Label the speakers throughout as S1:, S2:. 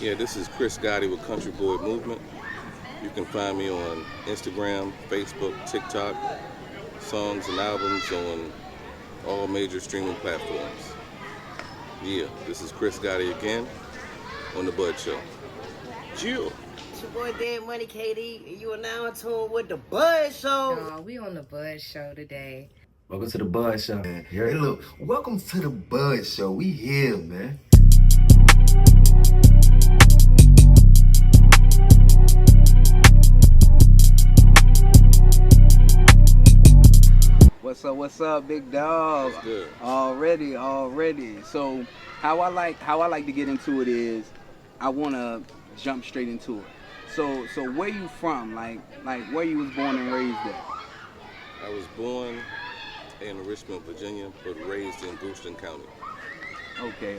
S1: Yeah, this is Khris Gotti with Country Boy Movement. You can find me on Instagram, Facebook, TikTok, songs and albums on all major streaming platforms. Yeah, this is Khris Gotti again on The Bud Show. Jill.
S2: It's your boy Dead Money KD, and you are now in tune with the Bud Show.
S3: We on the Bud Show today.
S4: Welcome to the Bud Show, man. Hey, look, welcome to the Bud Show. We here, man.
S5: What's up, big dog?
S1: What's good?
S5: Already. So how I like to get into it is I wanna jump straight into it. So where you from? Like where you was born and raised at?
S1: I was born in Richmond, Virginia, but raised in Houston County.
S5: Okay.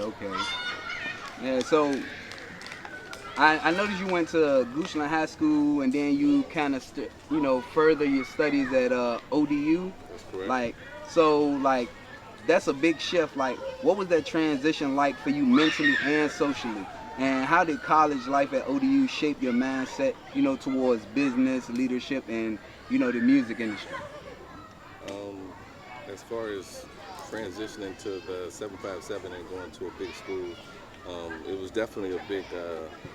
S5: Yeah, so I noticed you went to Goochland High School and then you kind of further your studies at ODU.
S1: That's correct.
S5: Like that's a big shift. Like, what was that transition like for you mentally and socially? And how did college life at ODU shape your mindset, towards business, leadership, and the music industry?
S1: As far as transitioning to the 757 and going to a big school, it was definitely a big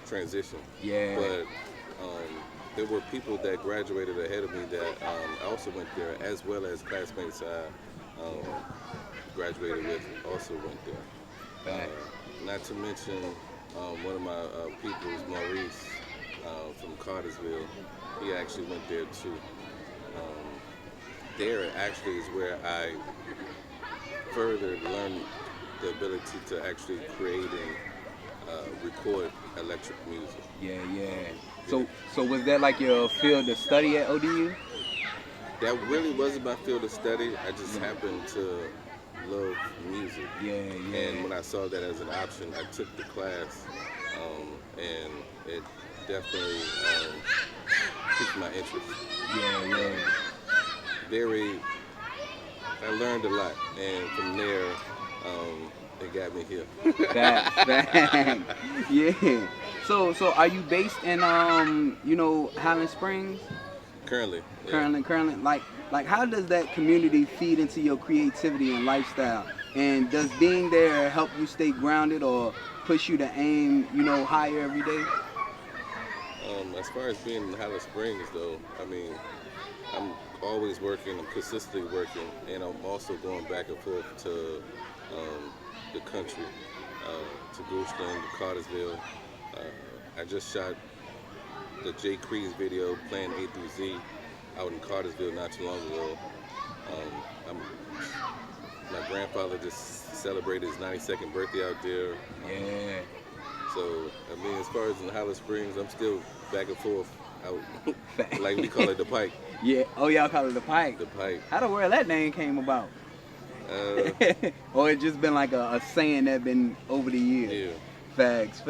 S1: transition.
S5: Yeah.
S1: But there were people that graduated ahead of me that also went there, as well as classmates I graduated with also went there. Not to mention one of my peoples, Maurice, from Cartersville, he actually went there too. There actually is where I further learned the ability to actually create and record electric music.
S5: Yeah. So was that like your field of study at ODU?
S1: That really wasn't my field of study. I just happened to love music.
S5: Yeah.
S1: And when I saw that as an option, I took the class, and it definitely piqued my interest.
S5: Yeah.
S1: I learned a lot, and from there, it got me here.
S5: Facts. Yeah. So are you based in Highland Springs?
S1: Currently. Yeah.
S5: Currently. Like how does that community feed into your creativity and lifestyle? And does being there help you stay grounded or push you to aim, higher every day?
S1: As far as being in Highland Springs, though, I mean, I'm always working. I'm consistently working, and I'm also going back and forth to the country, to Goochland, to Cartersville. I just shot the J. Khris video playing A through Z out in Cartersville not too long ago. My grandfather just celebrated his 92nd birthday out there.
S5: Yeah.
S1: So, I mean, as far as in Highland Springs, I'm still back and forth out, like we call it the Pike.
S5: Yeah. Oh, y'all call it the Pike.
S1: The Pike.
S5: How the world that name came about? Or it just been like a saying that been over the years?
S1: Yeah.
S5: Facts.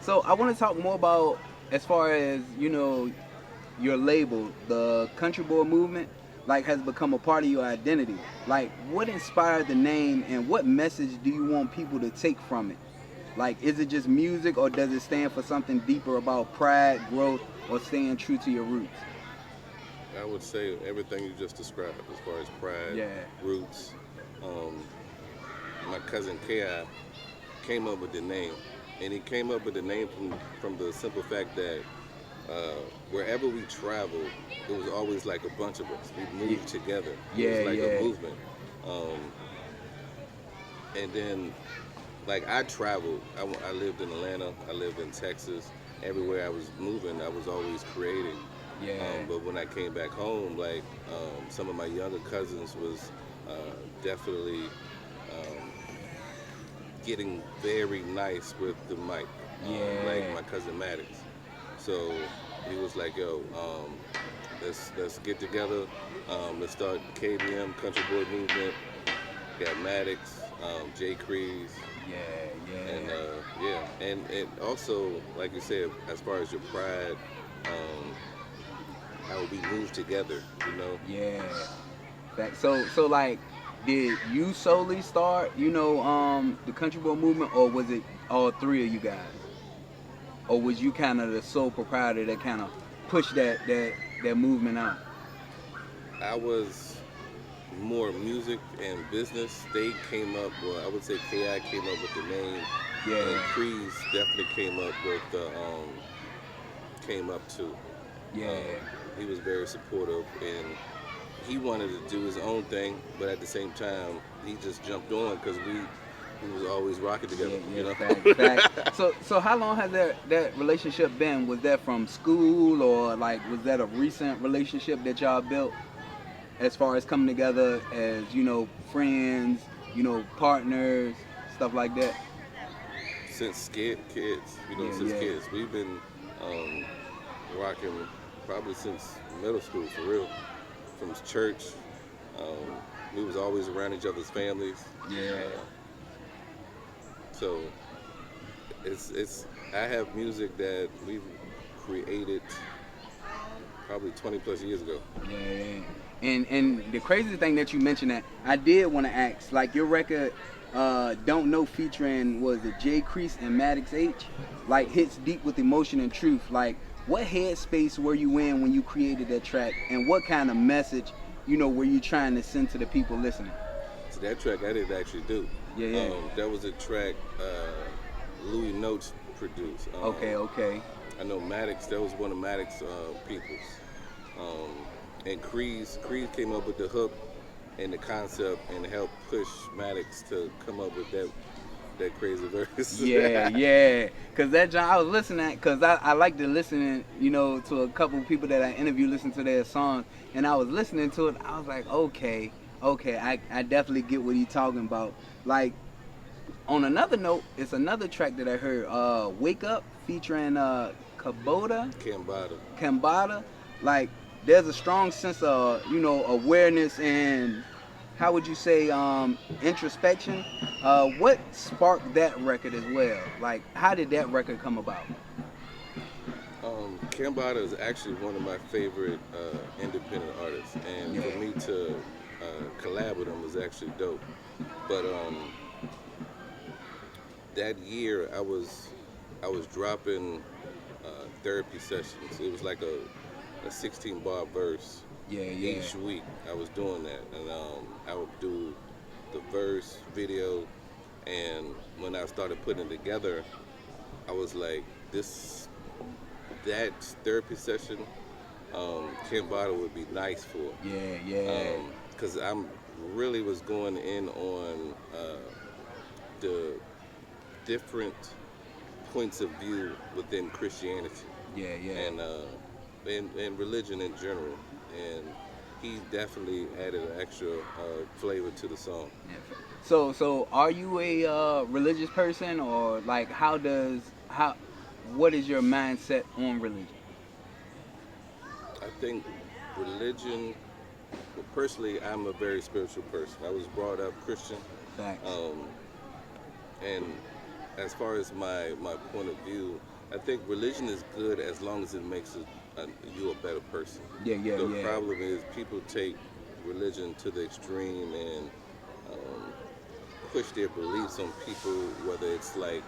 S5: So I want to talk more about, as far as, your label, the Country Boy Movement, like, has become a part of your identity. Like, what inspired the name and what message do you want people to take from it? Like, is it just music or does it stand for something deeper about pride, growth, or staying true to your roots?
S1: I would say everything you just described as far as pride, roots. My cousin K.I. came up with the name, and he came up with the name from the simple fact that wherever we traveled, it was always like a bunch of us. We moved together. It was like a movement. And then, like, I traveled. I lived in Atlanta. I lived in Texas. Everywhere I was moving, I was always creating. But when I came back home, like, some of my younger cousins was definitely getting very nice with the mic. Like my cousin Maddox. So he was like, yo, let's get together. Let's start KBM, Country Boy Movement. Got Maddox, J. Khris. And it also, like you said, as far as your pride, how we move together,
S5: So like, did you solely start, the Country Boy Movement, or was it all three of you guys? or was you kind of the sole proprietor that kind of pushed that movement out?
S1: I was more music and business. They came up, well, I would say KI came up with the name,
S5: Yeah.
S1: and Khris definitely came up with the, came up too.
S5: Yeah.
S1: He was very supportive, and he wanted to do his own thing, but at the same time, he just jumped on because we was always rocking together.
S5: Yeah,
S1: you know?
S5: fact. So how long has that relationship been? Was that from school, or like was that a recent relationship that y'all built as far as coming together as, friends, partners, stuff like that?
S1: Since kids,
S5: Yeah,
S1: since
S5: yeah.
S1: kids, we've been rocking probably since middle school for real. From church, we was always around each other's families.
S5: Yeah.
S1: So it's I have music that we've created probably 20 plus years ago.
S5: Yeah. And the crazy thing that you mentioned, that I did want to ask, like your record, Don't Know, featuring, was it J. Khris and Maddox H? Like, hits deep with emotion and truth. Like, what headspace were you in when you created that track, and what kind of message, were you trying to send to the people listening?
S1: So that track I didn't actually do.
S5: Yeah.
S1: That was a track Louis Notes produced.
S5: Okay.
S1: I know Maddox, that was one of Maddox people's. And Khris came up with the hook and the concept and helped push Maddox to come up with that crazy verse.
S5: Yeah. Cause that John, I was listening, cause I like to listen, to a couple of people that I interview, listen to their songs, and I was listening to it. I was like, okay, I definitely get what he's talking about. Like, on another note, it's another track that I heard, Wake Up, featuring Kambada. Like, there's a strong sense of, awareness and, how would you say, introspection. What sparked that record as well? Like, how did that record come about?
S1: Kambada is actually one of my favorite independent artists, and for me to collab with him was actually dope. But that year I was dropping therapy sessions. It was like a 16-bar verse each week. I was doing that, and I would do the verse, video, and when I started putting it together, I was like, that therapy session, Kambada would be nice for.
S5: Yeah.
S1: Because I'm really was going in on the different points of view within Christianity. And religion in general, and he definitely added an extra flavor to the song.
S5: So are you a religious person, or like what is your mindset on religion?
S1: I think religion, well, personally, I'm a very spiritual person. I was brought up Christian.
S5: Thanks.
S1: And as far as my point of view, I think religion is good as long as it makes you a better person. The problem is people take religion to the extreme and push their beliefs on people, whether it's like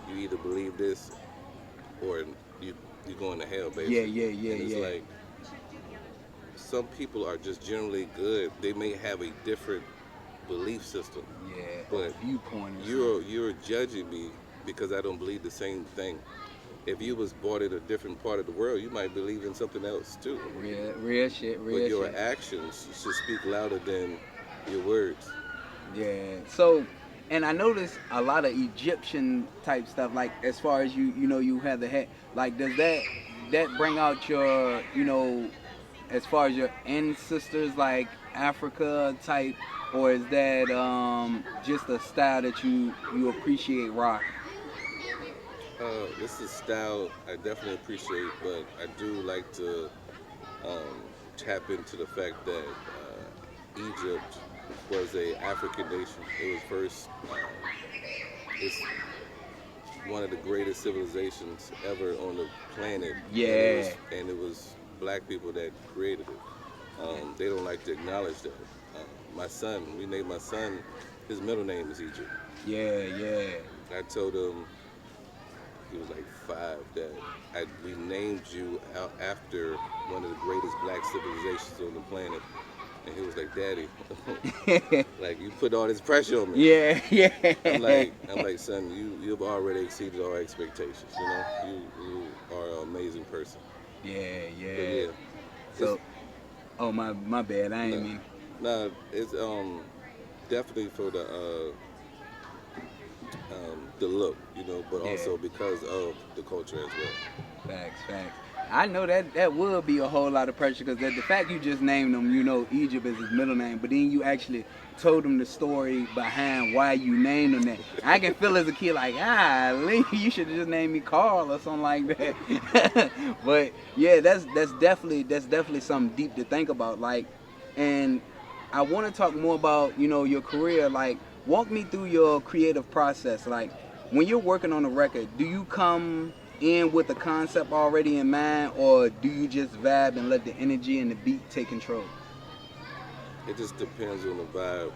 S1: you either believe this or you're going to hell, basically. And it's like some people are just generally good. They may have a different belief system. But
S5: viewpoint.
S1: You're judging me because I don't believe the same thing. If you was born in a different part of the world, you might believe in something else too.
S5: Real shit.
S1: But your actions should speak louder than your words.
S5: Yeah. So, and I noticed a lot of Egyptian type stuff. Like, as far as you have the hat. Like, does that bring out your, as far as your ancestors, like Africa type, or is that just a style that you appreciate rock?
S1: This is style I definitely appreciate, but I do like to tap into the fact that Egypt was a African nation. It was first, it's one of the greatest civilizations ever on the planet. And it was black people that created it. They don't like to acknowledge that. We named my son, his middle name is Egypt. I told him, he was like 5, that we named you out after one of the greatest black civilizations on the planet. And he was like, Daddy, like, you put all this pressure on me.
S5: Yeah, yeah.
S1: I'm like, son, you've already exceeded all expectations. You know, you are an amazing person.
S5: Yeah, yeah.
S1: But yeah.
S5: So, oh my bad. I ain't mean.
S1: No, it's definitely for the look, you know, but also because of the culture as well.
S5: Facts. I know that would be a whole lot of pressure, because the fact you just named him, you know, Egypt is his middle name, but then you actually told him the story behind why you named him that. I can feel as a kid like, Lee, you should have just named me Carl or something like that. But yeah, that's definitely something deep to think about. Like, and I want to talk more about, you know, your career. Like, walk me through your creative process. Like, when you're working on a record, do you come in with a concept already in mind, or do you just vibe and let the energy and the beat take control?
S1: It just depends on the vibe.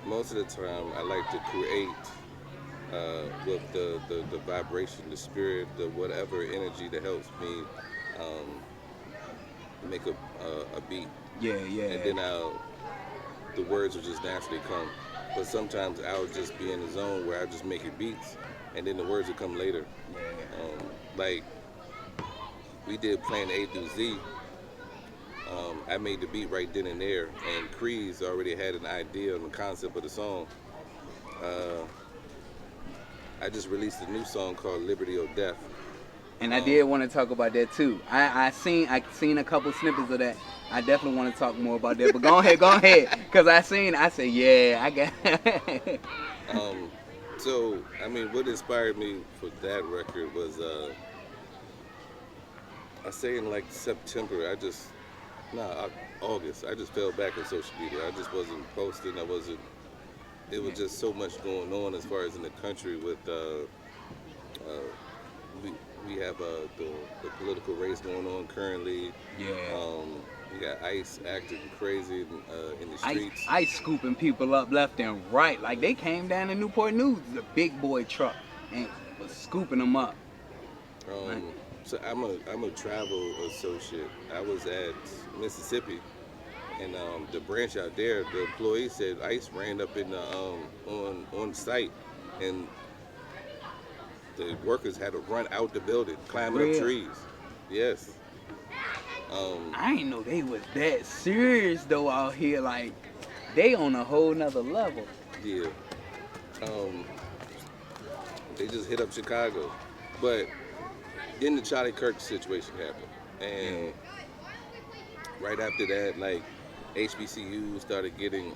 S1: Most of the time, I like to create with the vibration, the spirit, the whatever energy that helps me make a beat.
S5: Yeah.
S1: And then the words will just naturally come. But sometimes I'll just be in the zone where I just make it beats, and then the words will come later. Like, we did Plan A through Z. I made the beat right then and there, and Khris already had an idea on the concept of the song. I just released a new song called Liberty or Death.
S5: And I did want to talk about that too. I seen a couple snippets of that. I definitely want to talk more about that. But go ahead, because I said, yeah, I got.
S1: So, I mean, what inspired me for that record was, I say in like September, August, I just fell back on social media. I just wasn't posting. It was just so much going on as far as in the country with, we have the political race going on currently.
S5: Yeah.
S1: We got ICE acting crazy in the streets.
S5: ICE scooping people up left and right. Like, they came down to Newport News, the big boy truck, and was scooping them up.
S1: So I'm a travel associate. I was at Mississippi, and the branch out there, the employee said ICE ran up in the on site, and the workers had to run out the building, climbing up trees. Yes.
S5: I didn't know they was that serious though out here. Like, they on a whole nother level.
S1: Yeah. They just hit up Chicago, but then the Charlie Kirk situation happened, and right after that, like, HBCU started getting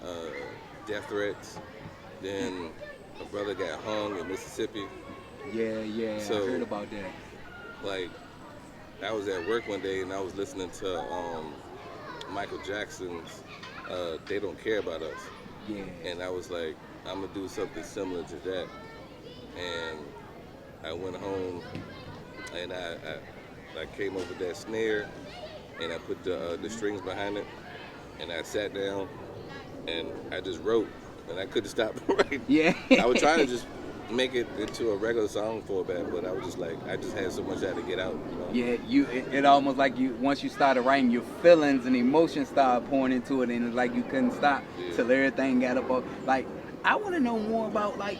S1: death threats. Then a brother got hung in Mississippi.
S5: Yeah.
S1: So,
S5: I heard about that.
S1: Like, I was at work one day and I was listening to Michael Jackson's "They Don't Care About Us."
S5: Yeah.
S1: And I was like, I'm gonna do something similar to that. And I went home and I came up with that snare and I put the strings behind it, and I sat down and I just wrote, and I couldn't stop writing.
S5: Yeah.
S1: I was trying to just make it into a regular song format, but I was just like, I just had so much I had to get out. You know?
S5: Yeah, it almost like once you started writing, your feelings and emotions started pouring into it, and it's like you couldn't stop till everything got up. Like, I want to know more about, like,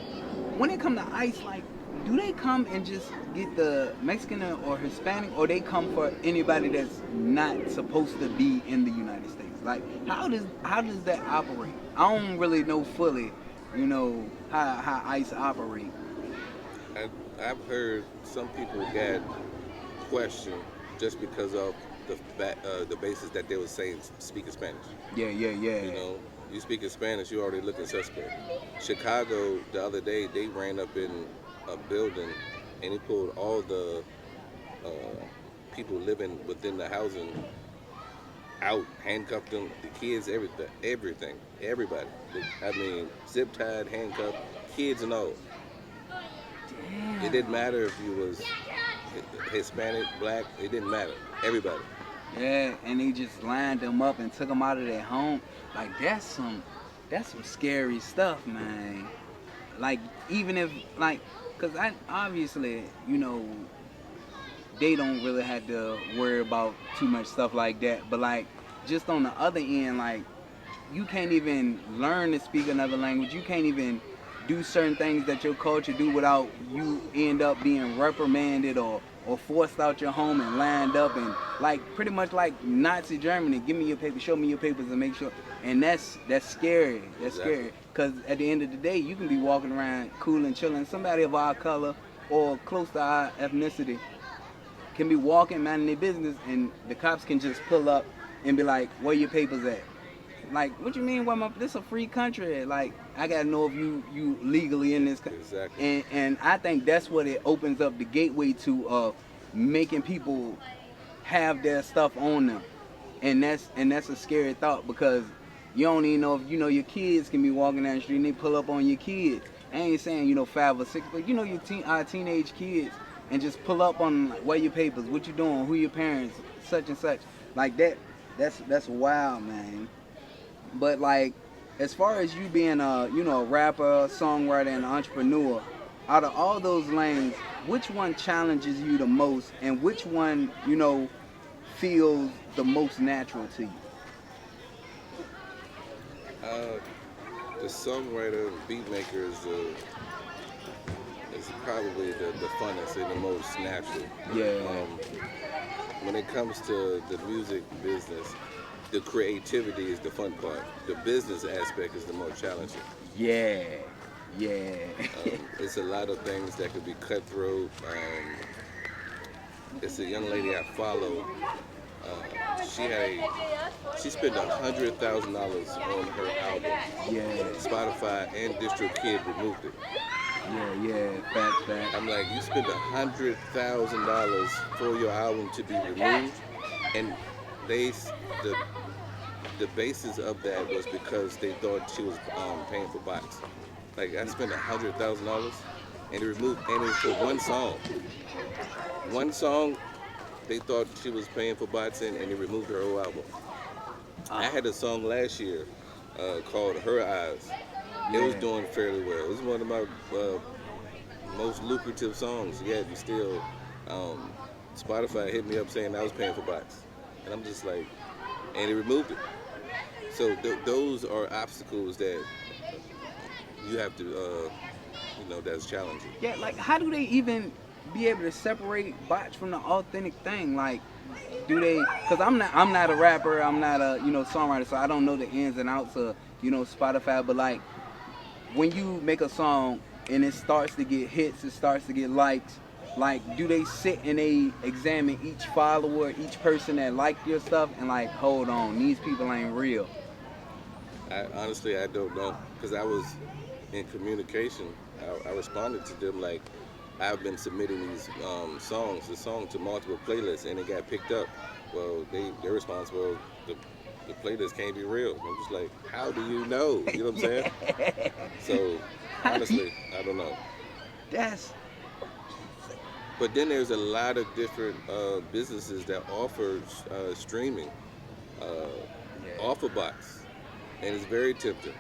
S5: when it come to ICE, like, do they come and just get the Mexican or Hispanic, or they come for anybody that's not supposed to be in the United States? Like, how does that operate? I don't really know fully, you know, how ICE operate.
S1: I've heard some people got questioned just because of the basis that they were saying speaking Spanish.
S5: Yeah.
S1: You know, you speaking Spanish, you already looking suspect. Chicago, the other day, they ran up in a building and they pulled all the people living within the housing out, handcuffed them, the kids, everything, everybody. I mean, zip tied, handcuffed, kids and all. Damn. It didn't matter if you was Hispanic, black, it didn't matter. Everybody.
S5: Yeah, and they just lined them up and took them out of their home. Like, that's some scary stuff, man. Like, even if, like, because I obviously, you know, they don't really have to worry about too much stuff like that. But, like, just on the other end, like, you can't even learn to speak another language. You can't even do certain things that your culture do without you end up being reprimanded or forced out your home and lined up and like pretty much like Nazi Germany. Give me your papers, show me your papers, and make sure. And that's scary. That's scary. Because at the end of the day, you can be walking around cool and chilling. Somebody of our color or close to our ethnicity can be walking, minding their business, and the cops can just pull up and be like, "Where your papers at?" Like, what you mean? This a free country? Like, I gotta know if you legally in this country.
S1: Exactly.
S5: And I think that's what it opens up the gateway to making people have their stuff on them, and that's a scary thought because you don't even know if your kids can be walking down the street and they pull up on your kids. I ain't saying 5 or 6, but our teenage kids and just pull up on like, where your papers, what you doing, who your parents, such and such, like that. That's wild, man. But like, as far as you being a rapper, songwriter, and entrepreneur, out of all those lanes, which one challenges you the most, and which one feels the most natural to you?
S1: The songwriter and beat maker is probably the funnest and the most natural.
S5: Yeah.
S1: When it comes to the music business, the creativity is the fun part. The business aspect is the more challenging.
S5: Yeah.
S1: It's a lot of things that could be cutthroat. It's a young lady I follow. She spent $100,000 on her album.
S5: Yeah.
S1: Spotify and DistroKid removed it.
S5: Yeah. Fact.
S1: I'm like, you spent $100,000 for your album to be removed, and the basis of that was because they thought she was paying for bots. Like, I spent $100,000 and they removed, and it's for one song. One song, they thought she was paying for bots and they removed her whole album. I had a song last year called Her Eyes. It was doing fairly well. It was one of my most lucrative songs yet, and still Spotify hit me up saying I was paying for bots. And I'm just like, and they removed it. So those are obstacles that you have to, that's challenging.
S5: Yeah, like how do they even be able to separate bots from the authentic thing? Like, do they? Because I'm not a rapper, I'm not a songwriter, so I don't know the ins and outs of Spotify. But like, when you make a song and it starts to get hits, it starts to get likes. Like, do they sit and they examine each follower, each person that liked your stuff, and like, hold on, these people ain't real?
S1: Honestly, I don't know, because I was in communication. I responded to them like, I've been submitting these the song to multiple playlists, and it got picked up. Well, their response was, the playlist can't be real. I'm just like, how do you know? You know what I'm saying? So, honestly, I don't know. But then there's a lot of different businesses that offer streaming, offer bots, and it's very tempting.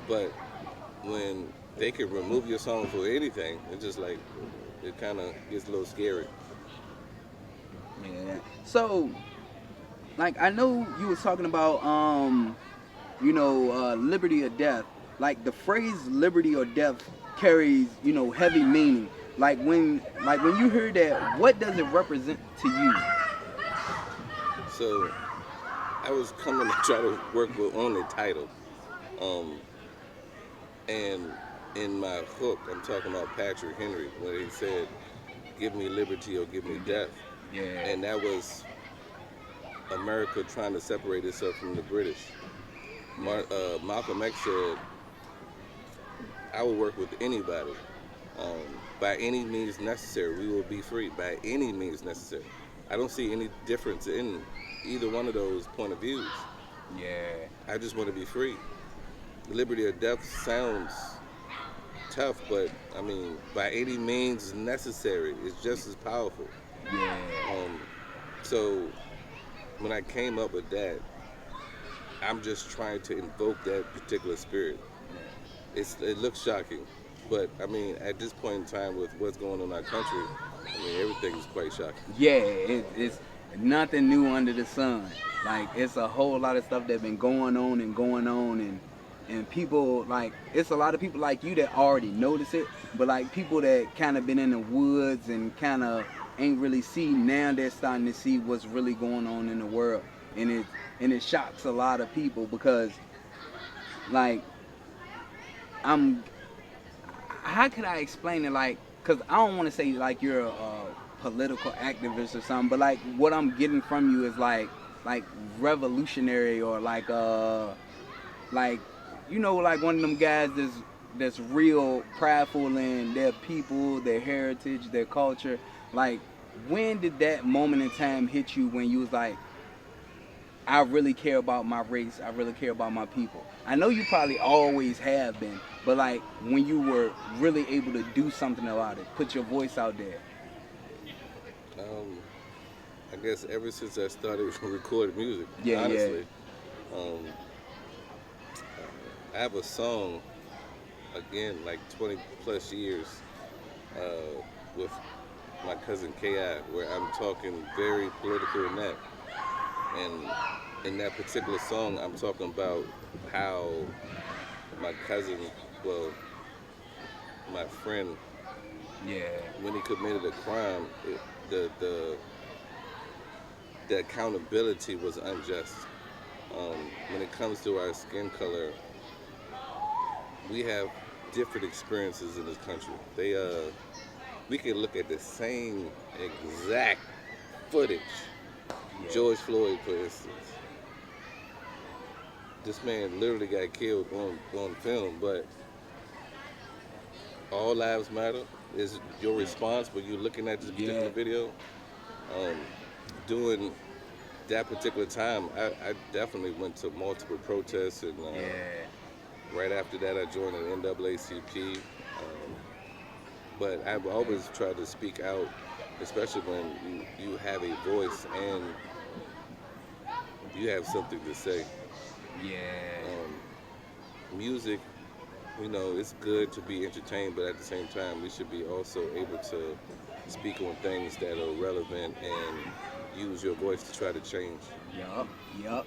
S1: But when they can remove your song for anything, it's just like, it kind of gets a little scary.
S5: Yeah. So, like, I know you was talking about, liberty or death. Like, the phrase liberty or death carries, heavy meaning. Like when you hear that, what does it represent to you?
S1: So, I was coming to try to work on the title, and in my hook, I'm talking about Patrick Henry, where he said, "Give me liberty or give me death."
S5: Yeah.
S1: And that was America trying to separate itself from the British. Malcolm X said, "I will work with anybody. By any means necessary, we will be free. By any means necessary." I don't see any difference in either one of those point of views.
S5: Yeah.
S1: I just want to be free. Liberty or death sounds tough, but I mean, by any means necessary is just as powerful.
S5: Yeah.
S1: So when I came up with that, I'm just trying to invoke that particular spirit. it looks shocking, but I mean, at this point in time, with what's going on in our country, I mean, everything is quite shocking.
S5: Yeah, it's nothing new under the sun. Like it's a whole lot of stuff that's been going on, and people like it's a lot of people like you that already notice it, but like people that kind of been in the woods and kind of ain't really see now they're starting to see what's really going on in the world, and it shocks a lot of people because like I'm how could I explain it? Like, cause I don't want to say like you're a political activist or something, but like what I'm getting from you is like revolutionary or like you know like one of them guys that's real prideful in their people, their heritage, their culture. Like, when did that moment in time hit you when you was like, I really care about my race. I really care about my people. I know you probably always have been, but like when you were really able to do something about it, put your voice out there.
S1: I guess ever since I started recording music,
S5: Yeah,
S1: honestly, um, I have a song again, like 20 plus years, with my cousin Ki, where I'm talking very political in that. And in that particular song, I'm talking about how my cousin, well, my friend,
S5: Yeah.
S1: when he committed a crime, the accountability was unjust. When it comes to our skin color, we have different experiences in this country. We can look at the same exact footage.
S5: Yeah.
S1: George Floyd, for instance. This man literally got killed on film, but all lives matter is your response when you're looking at this particular video. Um, During that particular time, I definitely went to multiple protests, and right after that, I joined the NAACP. But I've always tried to speak out, especially when you have a voice and you have something to say.
S5: Yeah.
S1: Music, it's good to be entertained, but at the same time, we should be also able to speak on things that are relevant and use your voice to try to change.
S5: Yup.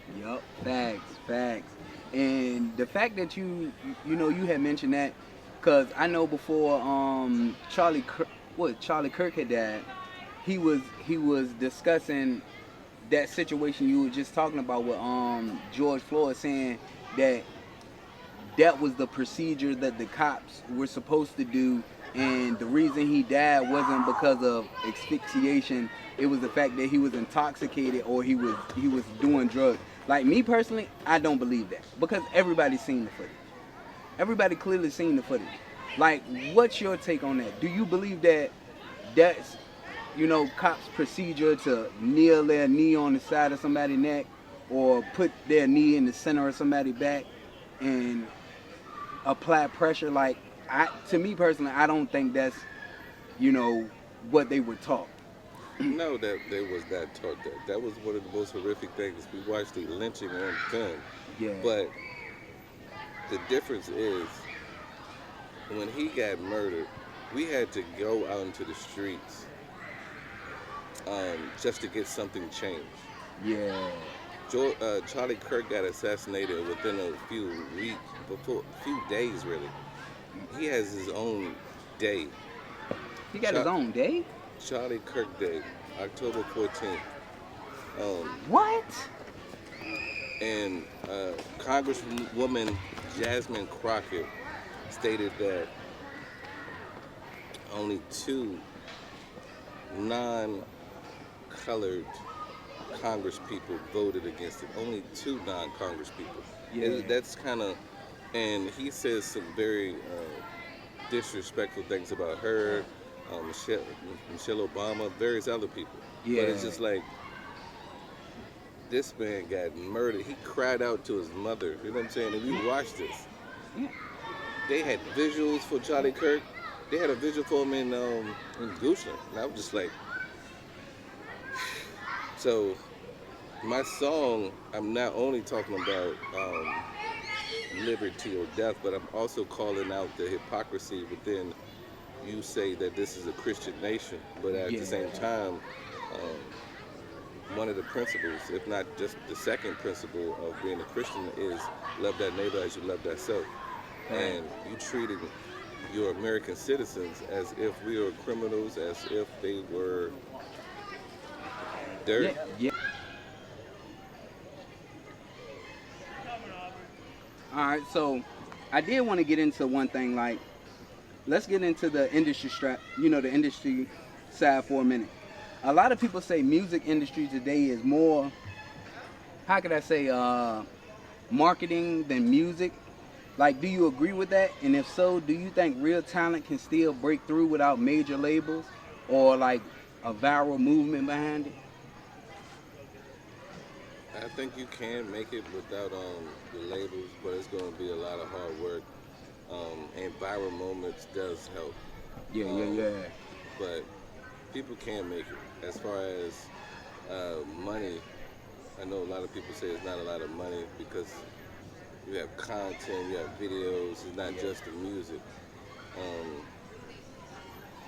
S5: Facts. And the fact that you had mentioned that, cause I know before Charlie Kirk had died, he was discussing that situation you were just talking about with George Floyd, saying that was the procedure that the cops were supposed to do, and the reason he died wasn't because of asphyxiation. It was the fact that he was intoxicated or he was doing drugs. Like me personally, I don't believe that because everybody's seen the footage. Everybody clearly seen the footage. Like, what's your take on that? Do you believe that that's cops' procedure to kneel their knee on the side of somebody's neck or put their knee in the center of somebody's back and apply pressure? Like, to me personally, I don't think that's what they were taught.
S1: No, that they was not taught that. That was one of the most horrific things. We watched the lynching on film.
S5: Yeah.
S1: But the difference is, when he got murdered, we had to go out into the streets just to get something changed.
S5: Yeah.
S1: Charlie Kirk got assassinated within a few days, really. He has his own day.
S5: He got his own day?
S1: Charlie Kirk Day, October 14th.
S5: What?
S1: And Congresswoman Jasmine Crockett stated that only 2 non-colored Congress people voted against it. Only 2 non-Congress people.
S5: Yeah.
S1: That's kind of, and he says some very disrespectful things about her, Michelle Obama, various other people.
S5: Yeah.
S1: But it's just like, this man got murdered. He cried out to his mother. You know what I'm saying? And we watched this.
S5: Yeah.
S1: They had visuals for Charlie Kirk. They had a visual for him in Goochland. And I was just like, so my song, I'm not only talking about liberty or death, but I'm also calling out the hypocrisy within you say that this is a Christian nation, but at
S5: Yeah.
S1: the same time, one of the principles, if not just the second principle of being a Christian, is love that neighbor as you love thyself. And you treating your American citizens as if we were criminals, as if they were dirt.
S5: Yeah. All right, so I did want to get into one thing. Like, let's get into the industry the industry side for a minute. A lot of people say music industry today is more, how could I say, marketing than music. Like, do you agree with that? And if so, do you think real talent can still break through without major labels or like a viral movement behind it?
S1: I think you can make it without the labels, but it's going to be a lot of hard work. And viral moments does help.
S5: Yeah.
S1: But people can make it. As far as money, I know a lot of people say it's not a lot of money because you have content, you have videos, it's not just the music.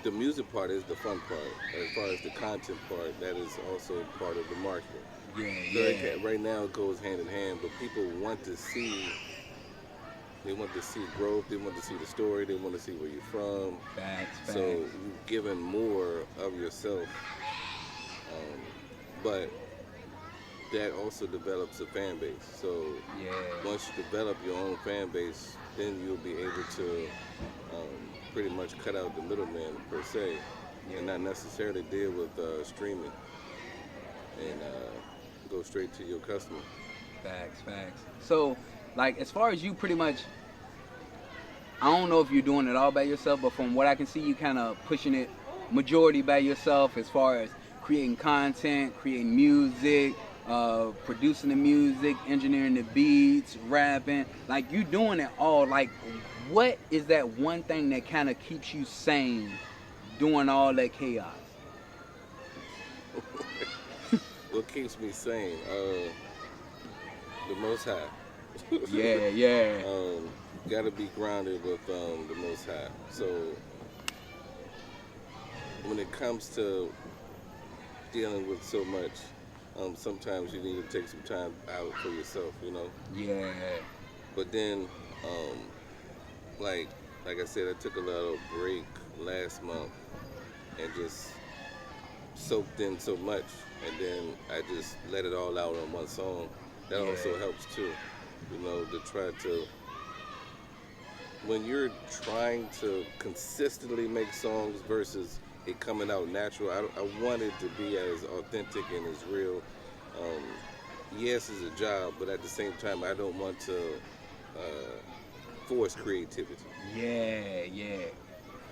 S1: The music part is the fun part. As far as the content part, that is also part of the marketing. So right now it goes hand in hand, but people want to see, they want to see growth, they want to see the story, they want to see where you're from.
S5: Facts.
S1: So you're giving more of yourself. But that also develops a fan base. So once you develop your own fan base, then you'll be able to pretty much cut out the middleman per se, and not necessarily deal with streaming and go straight to your customer.
S5: Facts. So, like, as far as you pretty much, I don't know if you're doing it all by yourself, but from what I can see, you kind of pushing it majority by yourself as far as creating content, creating music, producing the music, engineering the beats, rapping. Like, you doing it all. Like, what is that one thing that kind of keeps you sane doing all that chaos?
S1: What keeps me sane? The Most High.
S5: Yeah.
S1: Gotta be grounded with the Most High. So when it comes to dealing with so much, sometimes you need to take some time out for yourself, you know?
S5: Yeah.
S1: But then, like I said, I took a little break last month and just soaked in so much, and then I just let it all out on one song. That also helps too, you know, to try to, when you're trying to consistently make songs versus it coming out natural, I want it to be as authentic and as real. Yes, it's a job, but at the same time, I don't want to force creativity.
S5: Yeah.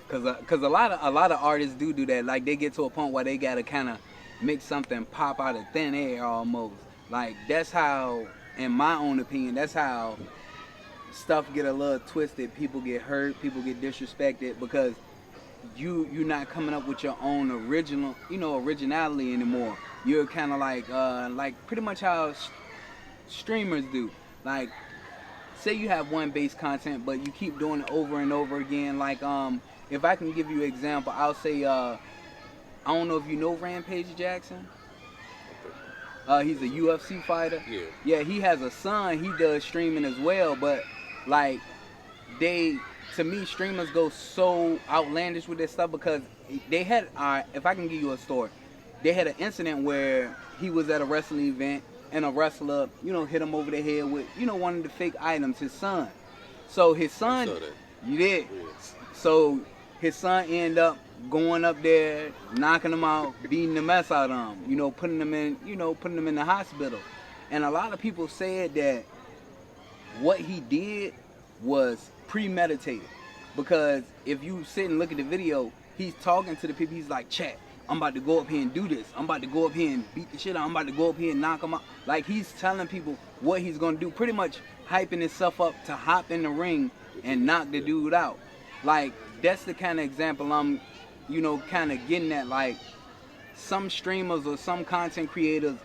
S5: Cause a lot of artists do that. Like, they get to a point where they gotta kind of make something pop out of thin air almost. Like, that's how, in my own opinion, that's how stuff get a little twisted. People get hurt. People get disrespected because you're not coming up with your own originality anymore. You're kind of like pretty much how streamers do. Like, say you have one base content, but you keep doing it over and over again. Like, if I can give you an example, I'll say, I don't know if you know Rampage Jackson. He's a UFC fighter. Yeah, he has a son. He does streaming as well, but like, to me, streamers go so outlandish with this stuff because they had, if I can give you a story, they had an incident where he was at a wrestling event and a wrestler, hit him over the head with, one of the fake items, his son. So his son, you did. Yeah. So his son ended up going up there, knocking him out, beating the mess out of him, putting him in the hospital. And a lot of people said that what he did was premeditated, because if you sit and look at the video, he's talking to the people. He's like, chat, I'm about to go up here and do this. I'm about to go up here and beat the shit out. I'm about to go up here and knock him out. Like, he's telling people what he's going to do, pretty much hyping himself up to hop in the ring and knock the dude out. Like, that's the kind of example I'm, kind of getting at. Like, some streamers or some content creators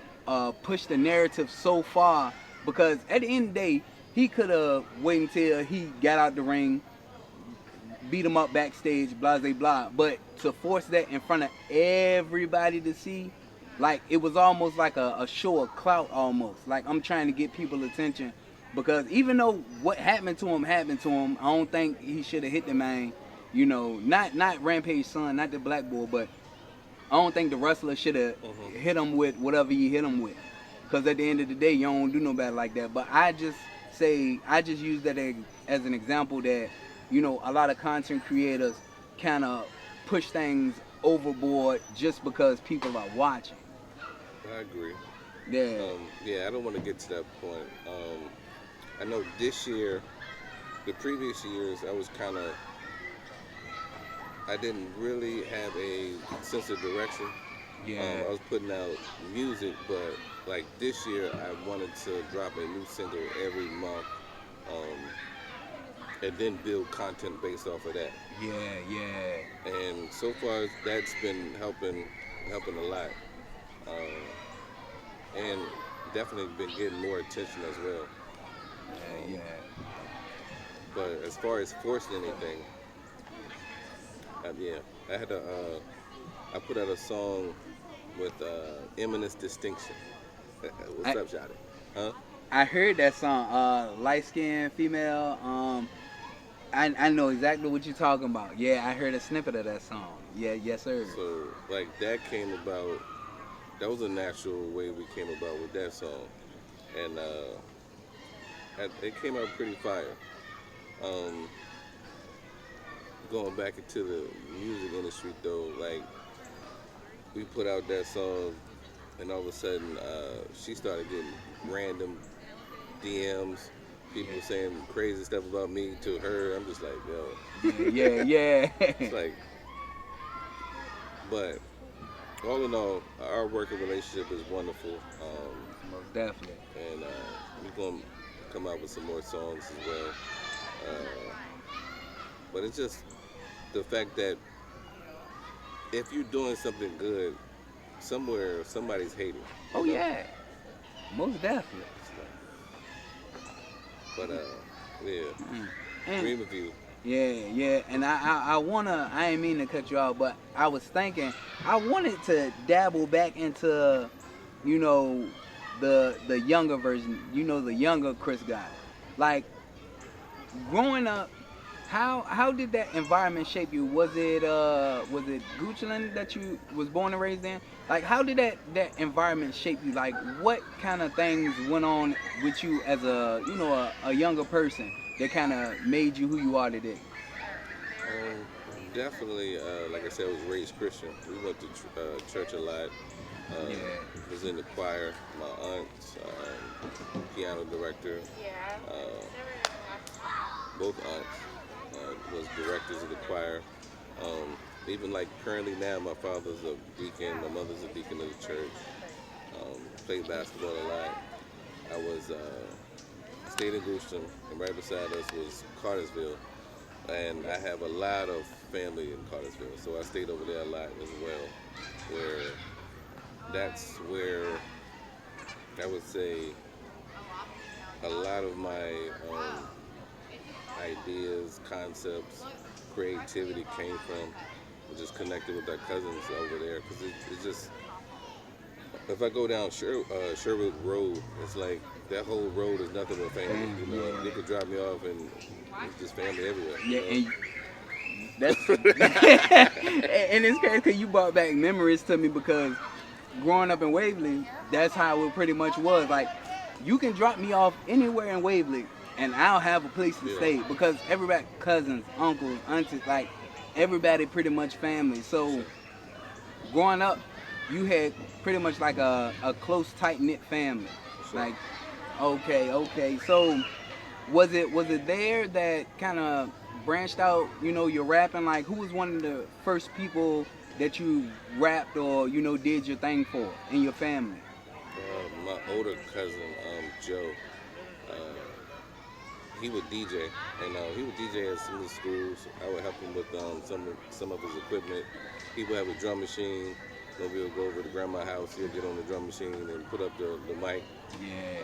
S5: push the narrative so far, because at the end of the day, He could have waited until he got out the ring, beat him up backstage, blah blah blah. But to force that in front of everybody to see, like it was almost like a show of clout almost. Like I'm trying to get people's attention because even though what happened to him, I don't think he should have hit the man. You know, not Rampage's son, not the black boy, but I don't think the wrestler should have hit him with whatever he hit him with. Because at the end of the day, you don't do nobody like that. But I just use that as an example that, you know, a lot of content creators kind of push things overboard just because people are watching.
S1: I agree.
S5: Yeah.
S1: Yeah, I don't want to get to that point. I know this year, the previous years, I didn't really have a sense of direction.
S5: Yeah.
S1: I was putting out music, but like this year, I wanted to drop a new single every month, and then build content based off of that.
S5: Yeah.
S1: And so far, that's been helping a lot, and definitely been getting more attention as well.
S5: Yeah.
S1: But as far as forcing anything, I put out a song with Eminence Distinction. What's up, Jada? Huh?
S5: I heard that song, light skinned female. I know exactly what you're talking about. Yeah, I heard a snippet of that song. Yeah, yes sir.
S1: So like that came about. That was a natural way we came about with that song, and it came out pretty fire. Going back into the music industry though, like we put out that song, and all of a sudden she started getting random DMs, people saying crazy stuff about me to her. I'm just like, yo.
S5: Yeah.
S1: It's like, but all in all, our working relationship is wonderful.
S5: Most definitely.
S1: And we're going to come out with some more songs as well. But it's just the fact that if you're doing something good, somewhere somebody's hating.
S5: Oh yeah, most definitely.
S1: But yeah, dream of you.
S5: Yeah, and I ain't mean to cut you off, but I was thinking I wanted to dabble back into, you know, the younger version, you know, the younger Khris Gotti. Like growing up, how did that environment shape you? Was it Goochland that you was born and raised in? Like how did that environment shape you? Like what kind of things went on with you as a younger person that kind of made you who you are today?
S1: Definitely, like I said, I was raised Christian. We went to church a lot. Was in the choir. My aunt, piano director, both aunts was directors of the choir. Even like currently now, my father's a deacon, my mother's a deacon of the church. Played basketball a lot. I was stayed in Houston, and right beside us was Cartersville, and I have a lot of family in Cartersville, so I stayed over there a lot as well. That's where I would say a lot of my ideas, concepts, creativity came from. Just connected with our cousins over there, because it's just, if I go down Sherwood Road, it's like that whole road is nothing but family. You know, they could drop me off and it's just family everywhere.
S5: Yeah, and that's and it's crazy because you brought back memories to me, because growing up in Waverly, that's how it pretty much was. Like you can drop me off anywhere in Waverly and I'll have a place to stay, because everybody, cousins, uncles, aunties, like everybody pretty much family. So growing up, you had pretty much like a close, tight-knit family.
S1: Sure.
S5: Like, okay. So was it there that kind of branched out, you know, your rapping? Like, who was one of the first people that you rapped or, you know, did your thing for in your family?
S1: My older cousin, Joe, he would DJ, and he would DJ at some of the schools. I would help him with some of his equipment. He would have a drum machine. Then we would go over to grandma's house. He'd get on the drum machine and put up the mic.
S5: Yeah.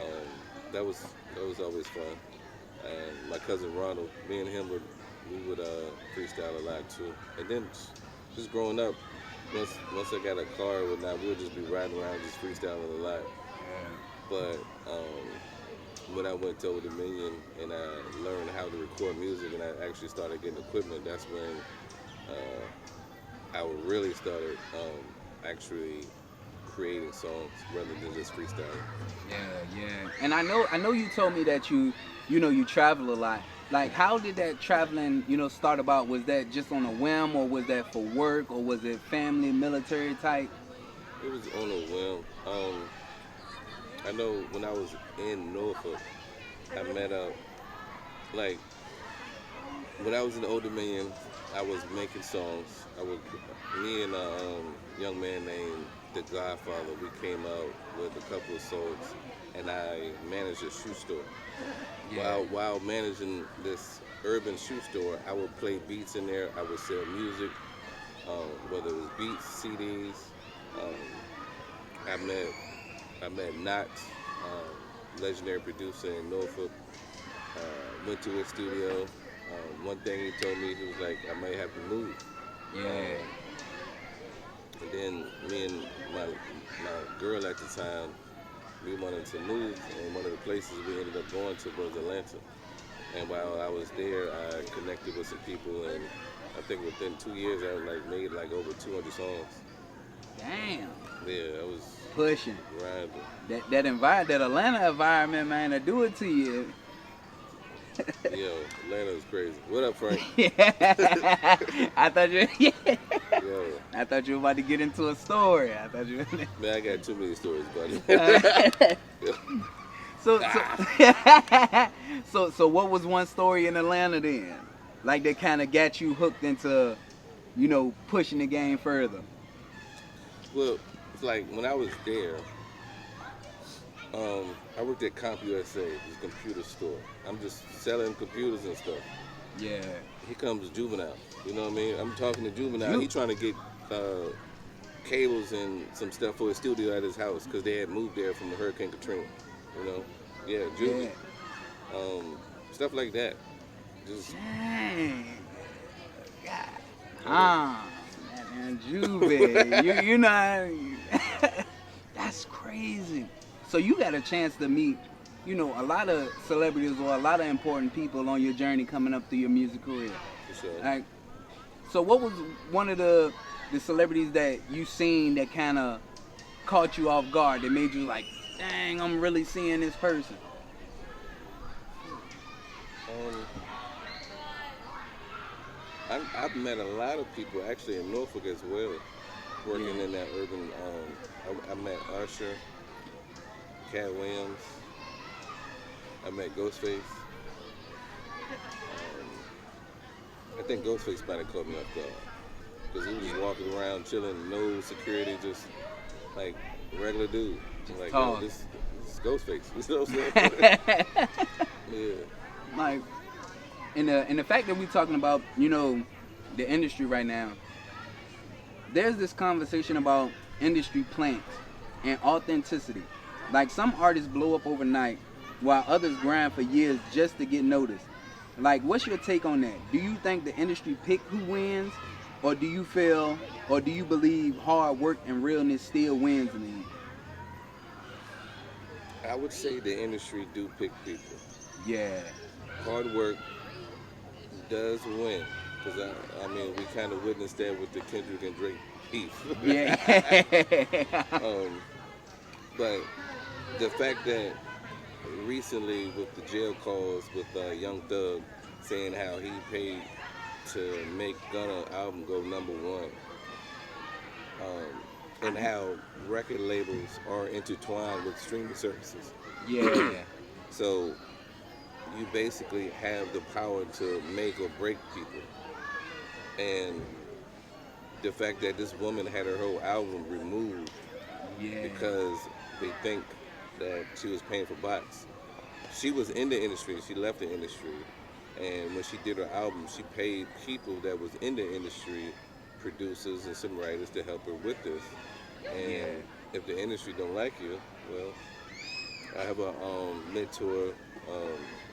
S1: That was always fun. and my cousin Ronald. Me and him would freestyle a lot too. And then just growing up, once I got a car and whatnot, we would just be riding around just freestyling a lot. But when I went to Old Dominion and I learned how to record music and I actually started getting equipment, that's when I really started actually creating songs rather than just freestyling.
S5: Yeah. And I know you told me that you travel a lot. Like, how did that traveling, start about? Was that just on a whim, or was that for work, or was it family, military type?
S1: It was on a whim. I know when I was in Norfolk, I met up, like, when I was in the Old Dominion, I was making songs. Me and a young man named The Godfather, we came out with a couple of songs, and I managed a shoe store. While managing this urban shoe store, I would play beats in there. I would sell music, whether it was beats, CDs. I met Knox, legendary producer in Norfolk. Went to his studio. One thing he told me, he was like, I might have to move.
S5: Yeah.
S1: And then me and my girl at the time, we wanted to move, and one of the places we ended up going to was Atlanta. And while I was there, I connected with some people, and I think within 2 years, I made over 200 songs.
S5: Damn.
S1: Yeah, I was
S5: pushing.
S1: Grinding.
S5: That Atlanta environment, man, to do it to you.
S1: Yo, Atlanta is crazy. What up, Frank?
S5: I thought you.
S1: Yo.
S5: I thought you were about to get into a story.
S1: Man, I got too many stories, buddy.
S5: So what was one story in Atlanta then? Like, that kind of got you hooked into, pushing the game further.
S1: Well, it's like when I was there, I worked at CompUSA, this computer store. I'm just selling computers and stuff.
S5: Yeah.
S1: Here comes Juvenile. You know what I mean? I'm talking to Juvenile. He trying to get cables and some stuff for his studio at his house because they had moved there from the Hurricane Katrina. Yeah, Juvenile.
S5: Yeah.
S1: Stuff like that. Just.
S5: Dang. God. Man, Juve. you know, that's crazy. So you got a chance to meet, a lot of celebrities or a lot of important people on your journey coming up through your music career.
S1: For sure.
S5: Like, so what was one of the celebrities that you seen that kind of caught you off guard, that made you like, dang, I'm really seeing this person?
S1: I've met a lot of people actually in Norfolk as well, working in that urban. I met Usher, Cat Williams. I met Ghostface. I think Ghostface might have caught me off guard because he was just walking around chilling, no security, just like a regular dude. I'm like, yo, this is Ghostface. You know what I'm saying? Yeah.
S5: Like, and the fact that we're talking about, the industry right now, there's this conversation about industry plants and authenticity. Like, some artists blow up overnight while others grind for years just to get noticed. Like, what's your take on that? Do you think the industry pick who wins, or do you believe hard work and realness still wins in the end?
S1: I would say the industry do pick people.
S5: Yeah.
S1: Hard work does win. Because, we kind of witnessed that with the Kendrick and Drake beef.
S5: Yeah.
S1: But the fact that recently with the jail calls with Young Thug saying how he paid to make Gunna album go #1, and how record labels are intertwined with streaming services.
S5: Yeah.
S1: So you basically have the power to make or break people. And the fact that this woman had her whole album removed because they think that she was paying for bots. She was in the industry, she left the industry, and when she did her album, she paid people that was in the industry, producers and some writers, to help her with this. And if the industry don't like you, well, I have a mentor,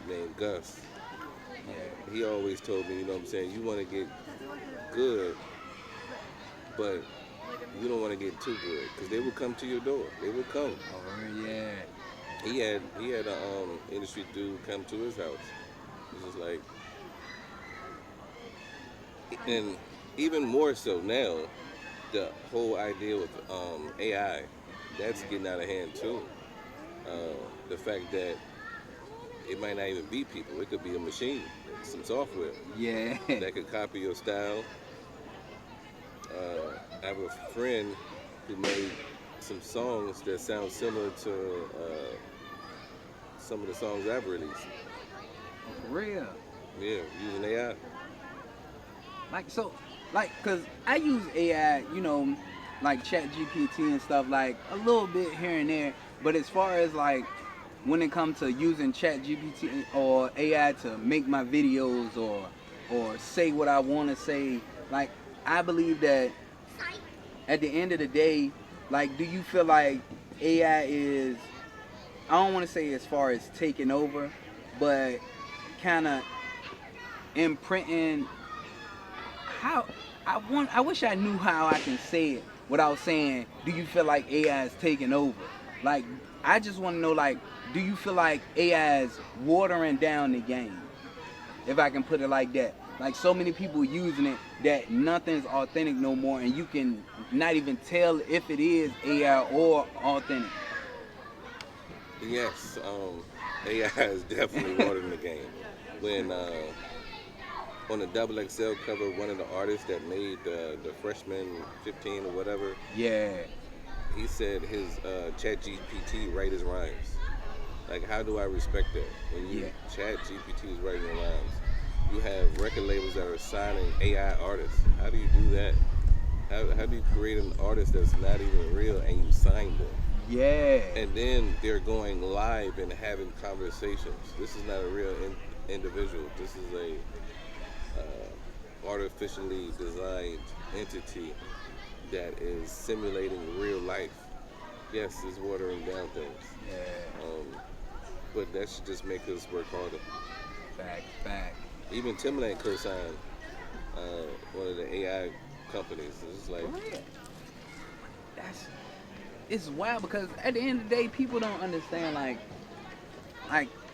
S1: named Gus. He always told me, you know what I'm saying, you want to get good, but you don't want to get too good, because they will come to your door. They will come.
S5: Oh yeah.
S1: He had a industry dude come to his house. He was like, and even more so now, the whole idea with AI, that's getting out of hand too. The fact that it might not even be people, it could be a machine, some software
S5: Yeah.
S1: that could copy your style. I have a friend who made some songs that sound similar to some of the songs I've released.
S5: For real.
S1: Yeah, using AI.
S5: Like, so, like, cause I use AI, you know, like Chat GPT and stuff, like a little bit here and there. But as far as like when it comes to using Chat GPT or AI to make my videos or say what I want to say, like I believe that at the end of the day, like, do you feel like AI is, I don't want to say as far as taking over, but kind of imprinting how I wish I knew how I can say it without saying, do you feel like AI is taking over? Like, I just want to know, like, do you feel like AI is watering down the game? If I can put it like that. Like, so many people using it that nothing's authentic no more, and you can not even tell if it is AI or authentic.
S1: Yes, AI is definitely watering the game. When on the Double XL cover, one of the artists that made the Freshman 15 or whatever,
S5: Yeah.
S1: he said his Chat GPT write his rhymes. Like, how do I respect that? When you Chat GPT is writing your rhymes, you have record labels that are signing AI artists. How do you do that? How do you create an artist that's not even real and you sign them?
S5: Yeah.
S1: And then they're going live and having conversations. This is not a real individual. This is a artificially designed entity that is simulating real life. Yes, it's watering down things.
S5: Yeah.
S1: But that should just make us work harder.
S5: Fact.
S1: Even Timbaland co-signed one of the AI companies. It's like,
S5: It's wild because at the end of the day, people don't understand, like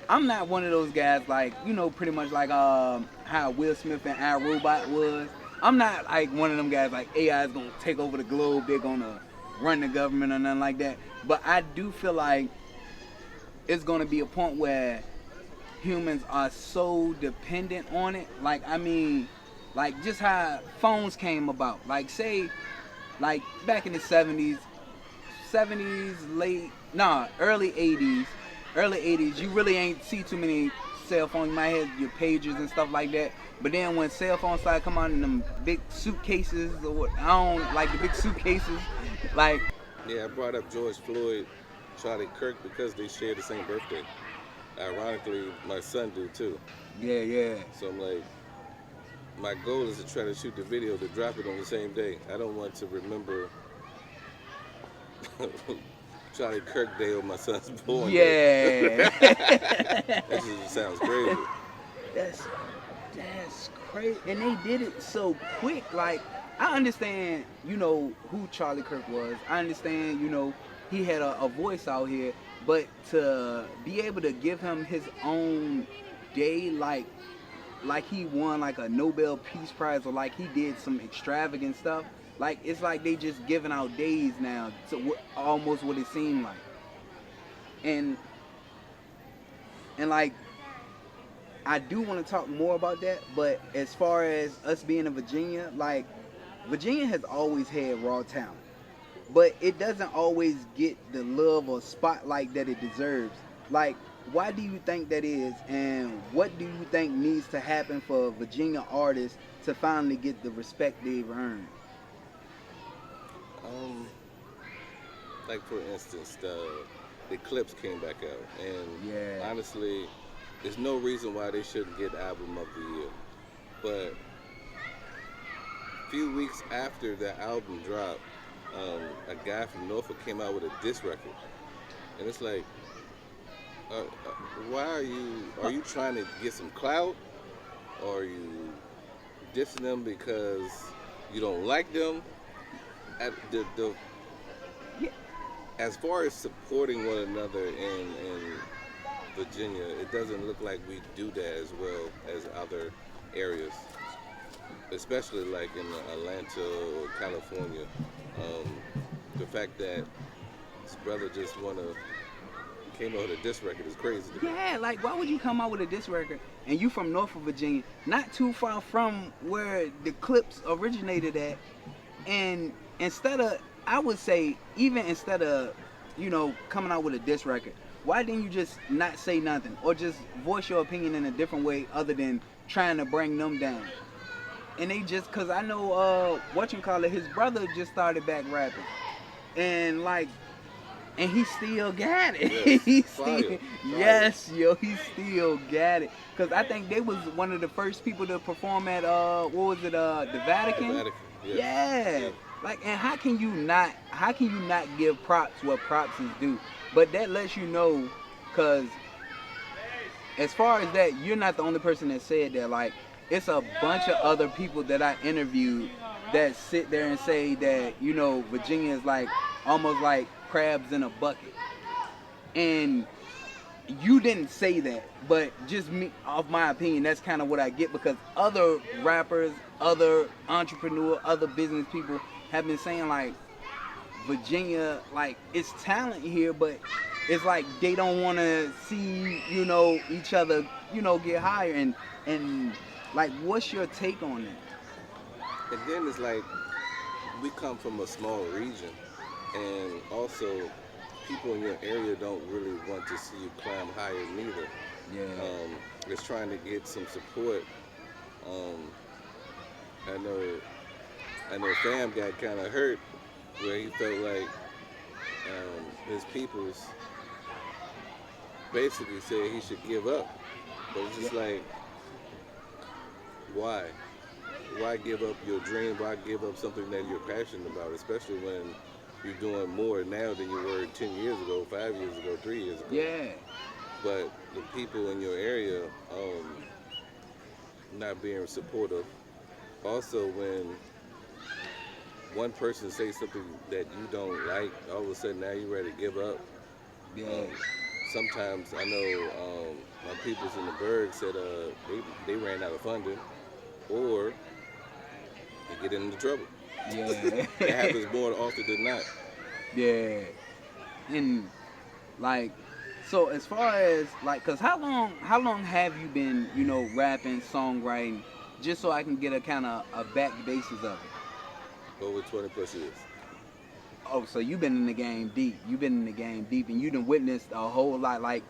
S5: I'm not one of those guys, like, you know, pretty much like how Will Smith and iRobot was. I'm not like one of them guys like AI is gonna take over the globe, they're gonna run the government or nothing like that. But I do feel like it's gonna be a point where humans are so dependent on it. Like, I mean, like just how phones came about. Like, say, like back in the 70s, early 80s, you really ain't see too many cell phones. You might have your pagers and stuff like that. But then when cell phones started coming out in them big suitcases, or what, I don't like the big suitcases, like.
S1: yeah, I brought up George Floyd, Charlie Kirk because they share the same birthday. Ironically, my son do too.
S5: Yeah.
S1: So I'm like, my goal is to try to shoot the video to drop it on the same day. I don't want to remember Charlie Kirk Day on my son's born day.
S5: Yeah.
S1: That just sounds crazy.
S5: That's crazy. And they did it so quick. Like, I understand, you know, who Charlie Kirk was. I understand, you know, he had a voice out here. But to be able to give him his own day, like he won like a Nobel Peace Prize, or like he did some extravagant stuff. Like, it's like they just giving out days now to almost what it seemed like. And like, I do want to talk more about that, but as far as us being in Virginia, like, Virginia has always had raw talent, but it doesn't always get the love or spotlight that it deserves. Like, why do you think that is, and what do you think needs to happen for Virginia artists to finally get the respect they've earned?
S1: Like, for instance, the Clips came back out, and honestly, there's no reason why they shouldn't get album of the year. But a few weeks after the album dropped, a guy from Norfolk came out with a diss record, and it's like, Why are you trying to get some clout, or are you dissing them because you don't like them? The
S5: Yeah.
S1: As far as supporting one another in Virginia, it doesn't look like we do that as well as other areas, especially like in Atlanta or California. The fact that this brother just came out with a diss record is crazy to me.
S5: Yeah, like why would you come out with a diss record and you from Norfolk, Virginia, not too far from where the clips originated at, and I would say, even instead of, coming out with a diss record, why didn't you just not say nothing or just voice your opinion in a different way other than trying to bring them down? And they just, cause I know his brother just started back rapping, and like, and he still got it.
S1: Yes,
S5: He
S1: fire,
S5: still,
S1: fire.
S5: yes, yo, he still got it. Cause I think they was one of the first people to perform at the Vatican?
S1: The Vatican, yes.
S5: Yeah. Like, and how can you not give props what props is due? But that lets you know, cause as far as that, you're not the only person that said that. Like, it's a bunch of other people that I interviewed that sit there and say that, Virginia is like almost like crabs in a bucket. And you didn't say that, but just me, off my opinion, that's kind of what I get, because other rappers, other entrepreneurs, other business people have been saying like Virginia, like it's talent here, but it's like they don't want to see, each other, get higher. And like, what's your take on that?
S1: And then it's like we come from a small region, and also people in your area don't really want to see you climb higher neither.
S5: Yeah.
S1: It's trying to get some support. I know Fam got kind of hurt where he felt like his peoples basically said he should give up. But it's just like, why? Why give up your dream? Why give up something that you're passionate about, especially when you're doing more now than you were 10 years ago, 5 years ago, 3 years ago?
S5: Yeah.
S1: But the people in your area not being supportive. Also, when one person says something that you don't like, all of a sudden now you're ready to give up.
S5: Yeah.
S1: Sometimes I know my peoples in the Berg said they ran out of funding, or they get into trouble.
S5: Yeah.
S1: It happens more often than not.
S5: Yeah. And like, so as far as like, cause how long have you been, rapping, songwriting, just so I can get a kind of a back basis of it?
S1: Over 20 plus years.
S5: Oh, so you've been in the game deep. And you done witnessed a whole lot. Like,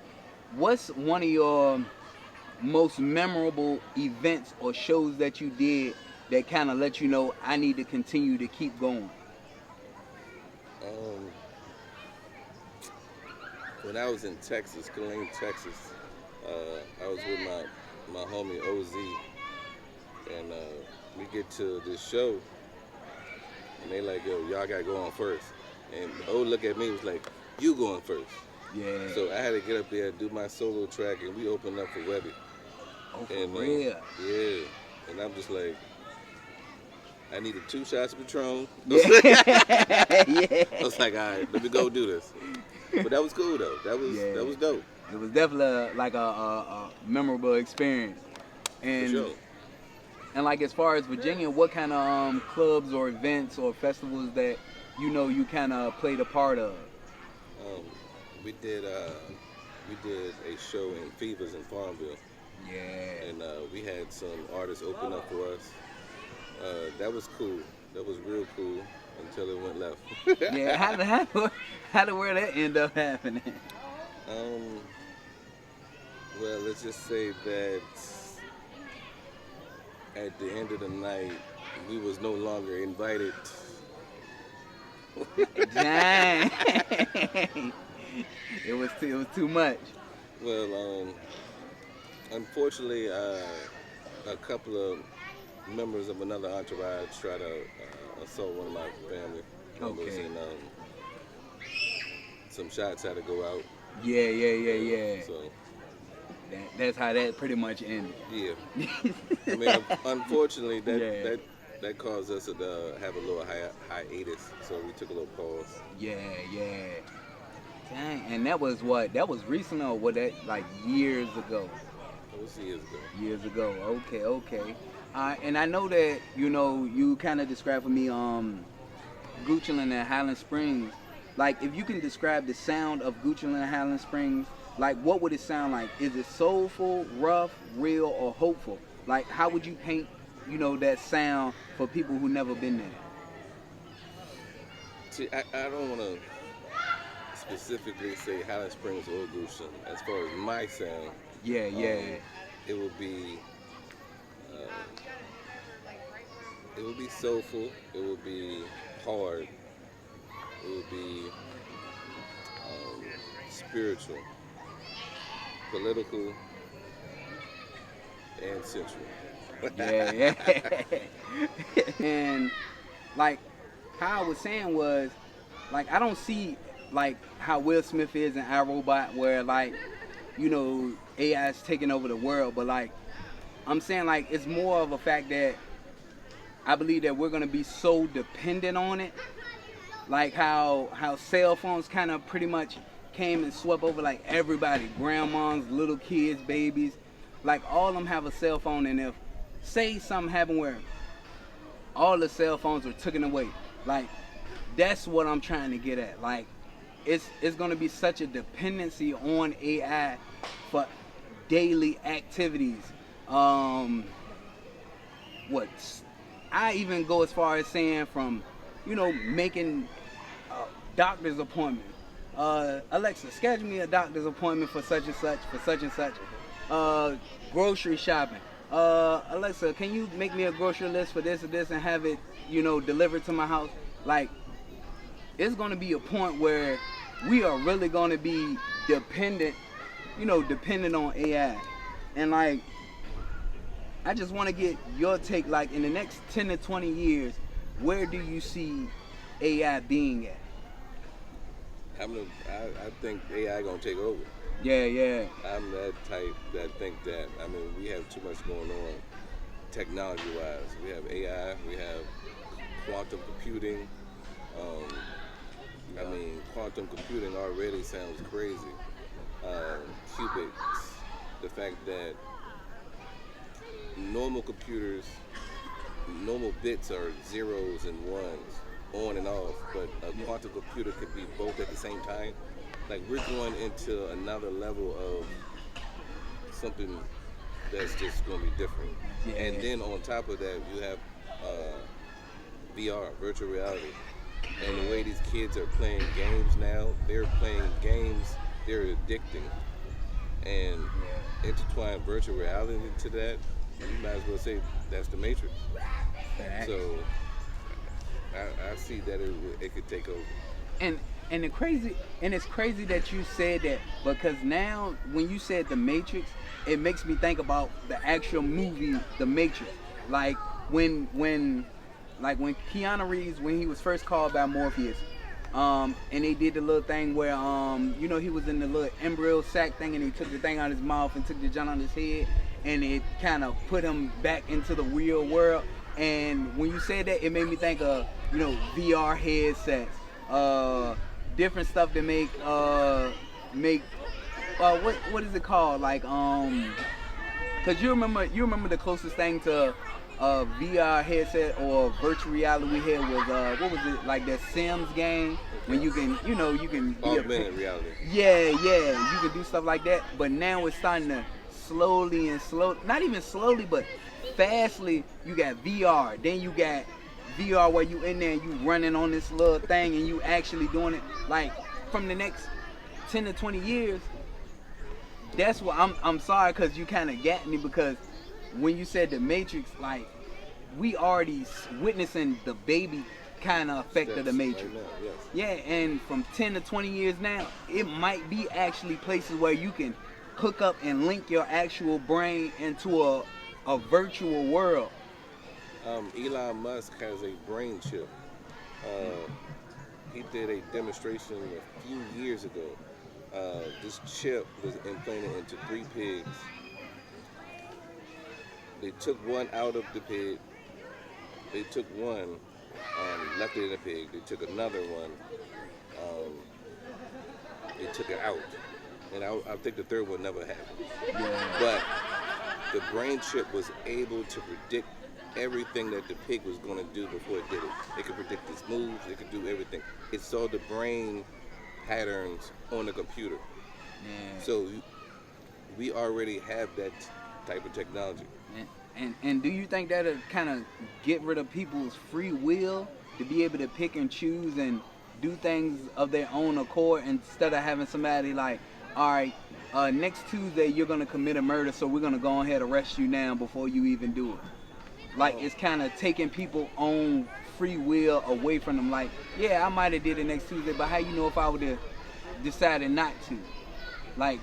S5: what's one of your most memorable events or shows that you did that kind of let you know I need to continue to keep going?
S1: When I was in Texas, Killeen, Texas, I was with my homie OZ, and we get to this show, and they like, yo, y'all gotta go on first. And O look at me, was like, you going first.
S5: Yeah.
S1: So I had to get up there and do my solo track, and we opened up for Webby.
S5: Oh, for
S1: And
S5: real?
S1: yeah, and I'm just like, I needed 2 shots of Patron.
S5: Yeah.
S1: I was like, all right, let me go do this. But that was cool though. That was dope.
S5: It was definitely like a memorable experience. And
S1: For sure.
S5: And like, as far as Virginia, what kind of clubs or events or festivals that you kind of played a part of?
S1: We did a show in Fevers in Farmville.
S5: Yeah.
S1: And we had some artists open up for us. That was cool. That was real cool until it went left.
S5: Yeah. How did where that end up happening?
S1: Well, let's just say that at the end of the night, we was no longer invited.
S5: Dang. It was too much.
S1: Well, unfortunately, a couple of members of another entourage tried to assault one of my family members,
S5: Okay.
S1: and some shots had to go out.
S5: Yeah.
S1: So
S5: That's how that pretty much ended.
S1: yeah, I mean, unfortunately,
S5: Yeah.
S1: that caused us to have a little hiatus. So we took a little pause.
S5: Yeah. Dang, and that was what? That was recent or what? That like years ago.
S1: We'll see years ago.
S5: Years ago. Okay. And I know that you kind of described for me Goochland and Highland Springs. Like, if you can describe the sound of Goochland and Highland Springs, like, what would it sound like? Is it soulful, rough, real, or hopeful? Like, how would you paint, that sound for people who never been there?
S1: See, I don't want to specifically say Highland Springs or Goochland. As far as my sound,
S5: Yeah.
S1: it would be soulful. It would be hard. It would be spiritual, political, and sensual.
S5: Yeah. And like how I was saying was, like, I don't see like how Will Smith is in iRobot, where like AI is taking over the world, but like I'm saying, like, it's more of a fact that I believe that we're gonna be so dependent on it, like how cell phones kind of pretty much came and swept over like everybody, grandmas, little kids, babies, like all of them have a cell phone, and if say something happened where all the cell phones are taken away, like that's what I'm trying to get at. Like it's gonna be such a dependency on AI for daily activities. What I even go as far as saying from, making a doctor's appointment. Alexa, schedule me a doctor's appointment for such and such, grocery shopping. Alexa, can you make me a grocery list for this and this and have it, delivered to my house? Like, it's going to be a point where we are really going to be dependent on AI. And like, I just want to get your take, like, in the next 10 to 20 years, where do you see AI being at?
S1: I think AI gonna take over.
S5: Yeah.
S1: I'm that type that think that. I mean, we have too much going on technology-wise. We have AI, we have quantum computing. I mean, quantum computing already sounds crazy. Qubits, the fact that normal computers, normal bits are zeros and ones, on and off, but a quantum computer could be both at the same time. Like, we're going into another level of something that's just going to be different.
S5: Yeah.
S1: And then on top of that, you have VR, virtual reality. And the way these kids are playing games now, they're addicting. And intertwine virtual reality into that, you might as well say that's the Matrix.
S5: Fact.
S1: So I see that it could take over.
S5: And it's crazy that you said that, because now when you said the Matrix, it makes me think about the actual movie The Matrix. Like when Keanu Reeves, when he was first called by Morpheus, and they did the little thing where he was in the little embryo sac thing, and he took the thing out of his mouth and took the gun on his head, and it kind of put him back into the real world. And when you said that, it made me think of VR headsets, different stuff that make what is it called, like because you remember the closest thing to a VR headset or virtual reality we had was what was it, like that Sims game when you can be
S1: augmented reality.
S5: Yeah, you can do stuff like that. But now it's starting to not even slowly, but fastly. You got VR, then you got VR where you in there and you running on this little thing and you actually doing it. Like, from the next 10 to 20 years, that's what I'm sorry, because you kind of got me, because when you said the Matrix, like, we already witnessing the baby kind of effect of the Matrix.
S1: Right now, yes.
S5: Yeah, and from 10 to 20 years now, it might be actually places where you can hook up and link your actual brain into a virtual world.
S1: Elon Musk has a brain chip. He did a demonstration a few years ago This chip was implanted into 3 pigs. They took one out of the pig. They took one, left it in the pig. They took another one. Um, they took it out, and I think the third one never happened.
S5: Yeah.
S1: But the brain chip was able to predict everything that the pig was going to do before it did it. It could predict its moves. It could do everything. It saw the brain patterns on the computer.
S5: Yeah.
S1: So we already have that type of technology.
S5: And do you think that'll kind of get rid of people's free will to be able to pick and choose and do things of their own accord instead of having somebody like, all right, next Tuesday you're gonna commit a murder, so we're gonna go ahead and arrest you now before you even do it. Like it's kind of taking people's own free will away from them. Like, yeah, I might have did it next Tuesday, but how you know if I would have decided not to? Like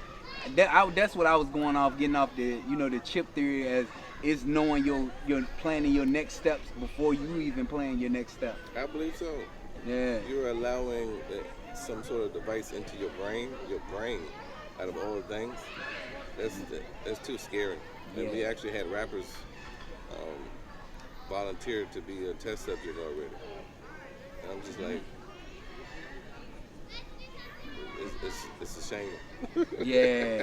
S5: that's what I was going off, getting off the the chip theory as is knowing your planning your next steps before you even plan your next step.
S1: I believe so.
S5: Yeah.
S1: You're allowing some sort of device into your brain, out of all things. That's too scary. And
S5: Yeah.
S1: we actually had rappers volunteer to be a test subject already. And I'm just like, it's a shame.
S5: Yeah.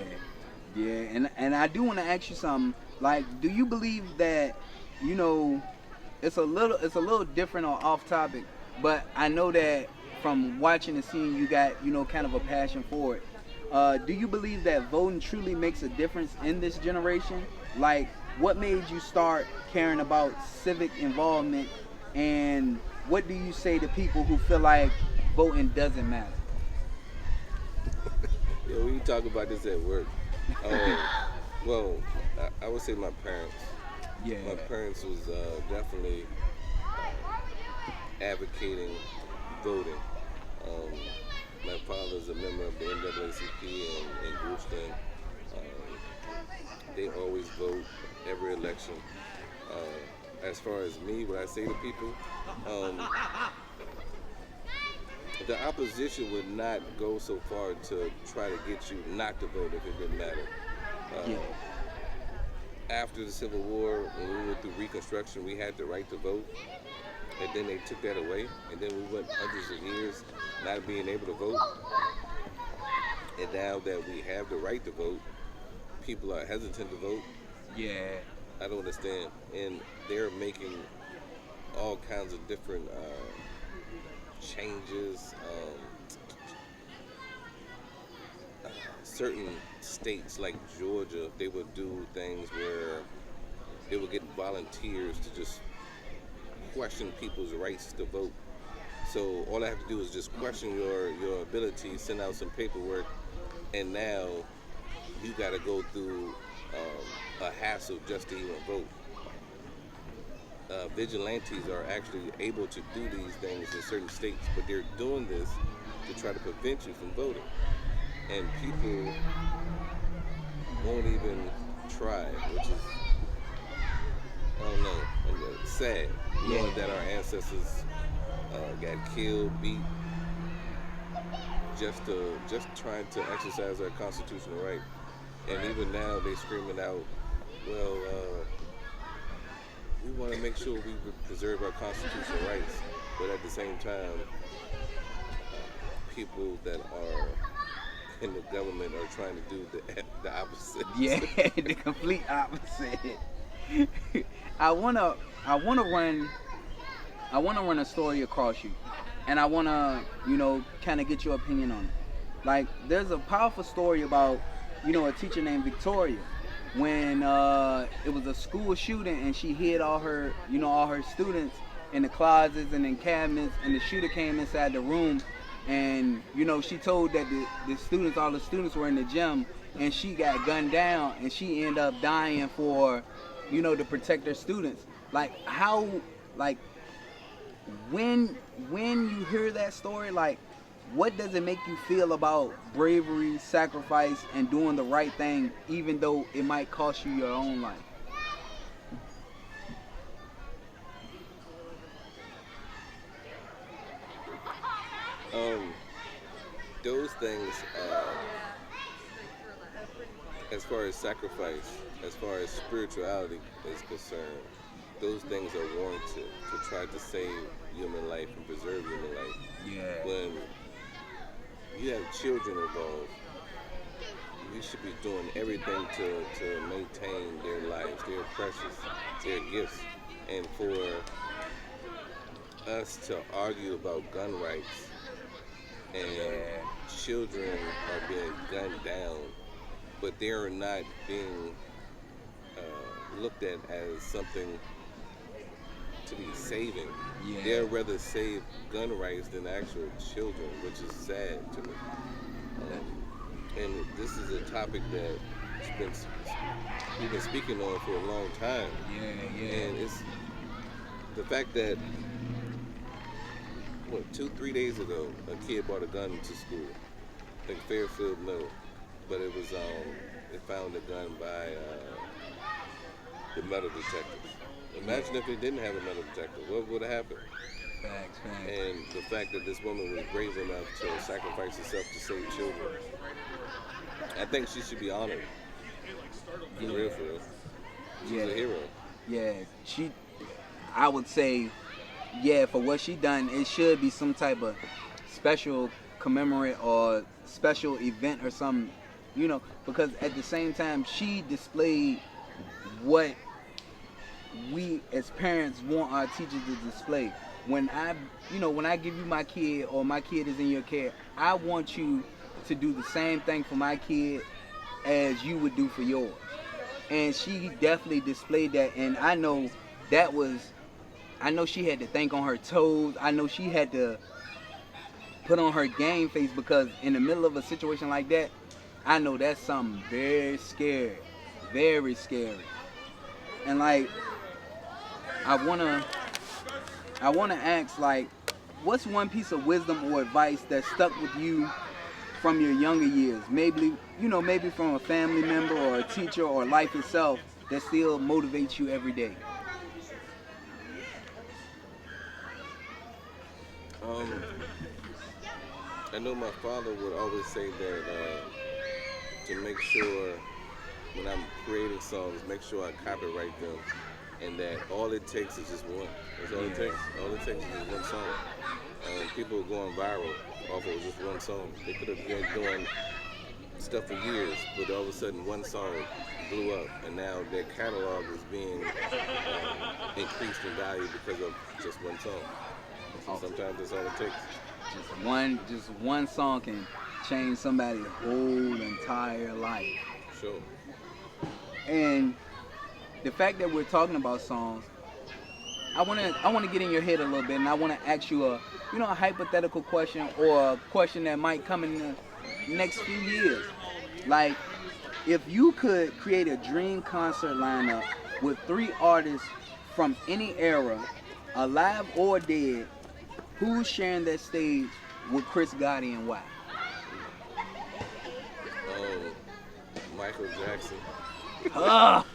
S5: Yeah. And I do want to ask you something. Like, do you believe that it's a little different or off topic, but I know that from watching and seeing you got kind of a passion for it. Do you believe that voting truly makes a difference in this generation? Like, what made you start caring about civic involvement, and what do you say to people who feel like voting doesn't matter?
S1: Yeah, we talk about this at work. Well, I would say my parents.
S5: Yeah.
S1: My parents was definitely advocating voting. My father's a member of the NAACP in Houston. They always vote every election. As far as me, what I say to people, the opposition would not go so far to try to get you not to vote if it didn't matter.
S5: Yeah.
S1: After the Civil War, when we went through Reconstruction, we had the right to vote, and then they took that away, and then we went hundreds of years not being able to vote. And now that we have the right to vote, people are hesitant to vote.
S5: Yeah.
S1: I don't understand. And they're making all kinds of different changes. Certain states like Georgia, they would do things where they would get volunteers to just question people's rights to vote. So all I have to do is just question your ability, send out some paperwork, and now you got to go through a hassle just to even vote. Vigilantes are actually able to do these things in certain states, but they're doing this to try to prevent you from voting. And people won't even try, which is, I don't know, sad. Knowing that our ancestors got killed, beat, just trying to exercise our constitutional right. And even now they screaming out, well, we want to make sure we preserve our constitutional rights, but at the same time, people that are in the government are trying to do the opposite.
S5: Yeah, the complete opposite. I wanna run a story across you, and I wanna kind of get your opinion on it. Like, there's a powerful story about a teacher named Victoria when it was a school shooting, and she hid all her students in the closets and in cabinets, and the shooter came inside the room. And she told that all the students were in the gym, and she got gunned down, and she ended up dying for, to protect her students. Like, how, like, when you hear that story, like, what does it make you feel about bravery, sacrifice, and doing the right thing, even though it might cost you your own life?
S1: those things, as far as sacrifice, as far as spirituality is concerned, those things are warranted to try to save human life and preserve human life.
S5: Yeah.
S1: When you have children involved, we should be doing everything to maintain their lives, their precious, their gifts. And for us to argue about gun rights and children are being gunned down, but they are not being looked at as something to be saving.
S5: Yeah.
S1: They'd rather save gun rights than actual children, which is sad to me. And this is a topic that we've been speaking on for a long time.
S5: Yeah.
S1: And it's the fact that 2-3 days ago, a kid brought a gun to school. I think Fairfield Middle, but it was they found a gun by the metal detectors. Imagine if they didn't have a metal detector, what would have happened?
S5: Facts.
S1: And the fact that this woman was brave enough to sacrifice herself to save children, I think she should be honored. For real. She's a hero.
S5: Yeah, I would say, for what she done, it should be some type of special commemorate or special event or something, because at the same time, she displayed what we as parents want our teachers to display. When I give you my kid or my kid is in your care, I want you to do the same thing for my kid as you would do for yours. And she definitely displayed that, and I know she had to think on her toes. I know she had to put on her game face, because in the middle of a situation like that, I know that's something very scary. And like, I wanna ask, like, what's one piece of wisdom or advice that stuck with you from your younger years? Maybe from a family member or a teacher or life itself that still motivates you every day.
S1: I know my father would always say that to make sure when I'm creating songs, make sure I copyright them, and that all it takes is just one. That's all it takes. All it takes is just one song. People are going viral off of just one song. They could have been doing stuff for years, but all of a sudden one song blew up, and now their catalog is being increased in value because of just one song. So sometimes that's all it takes.
S5: Just one song can change somebody's whole entire life.
S1: Sure.
S5: And the fact that we're talking about songs, I wanna get in your head a little bit, and I wanna ask you a hypothetical question, or a question that might come in the next few years. Like, if you could create a dream concert lineup with 3 artists from any era, alive or dead, who's sharing that stage with Khris Gotti and why?
S1: Michael Jackson.
S5: Ah!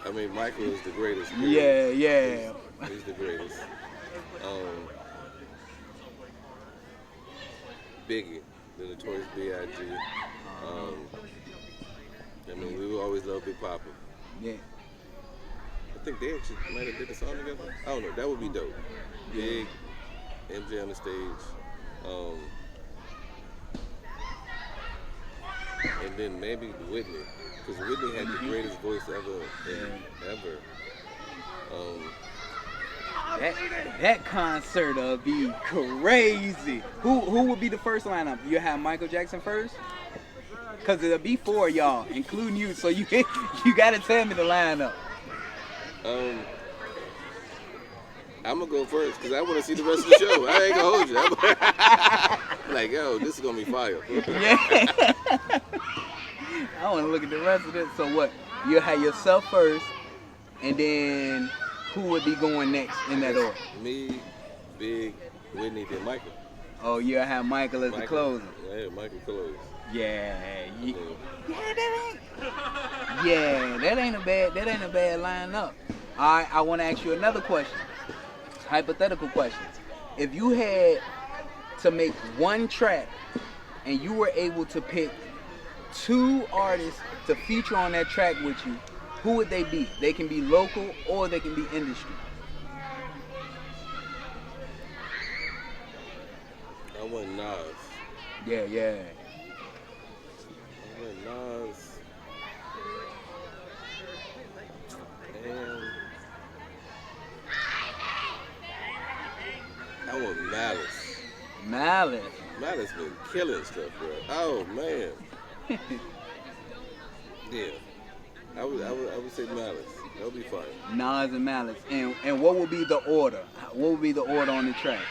S1: I mean, Michael is the greatest.
S5: Yeah.
S1: He's the greatest. Biggie, the Notorious B.I.G. I mean, we will always love Big Papa.
S5: Yeah.
S1: I think they actually might have did the song together. I don't know. That would be dope. Big, MJ on the stage. And then maybe Whitney, because Whitney had the greatest voice ever.
S5: That concert will be crazy. Who would be the first lineup? You have Michael Jackson first? Cause it'll be 4 of y'all, including you. So you gotta tell me the lineup.
S1: I'm gonna go first because I want to see the rest of the show. I ain't gonna hold you. Like, yo, this is gonna be fire.
S5: Yeah. I want to look at the rest of it. So what? You'll have yourself first, and then who would be going next in that order?
S1: Me, Big, Whitney, then Michael.
S5: Oh, you'll have Michael as the closer.
S1: Yeah, Michael close.
S5: Yeah. That ain't a bad lineup. All right, I want to ask you another question. Hypothetical question. If you had to make one track and you were able to pick 2 artists to feature on that track with you, who would they be? They can be local or they can be industry.
S1: I want Nas.
S5: Yeah, yeah.
S1: I want Nas. And I want Malice.
S5: Malice.
S1: Malice been killing stuff, bro. Oh man. Yeah. I would say Malice. That would be fine.
S5: Nas and Malice. And what would be the order? What would be the order on the track?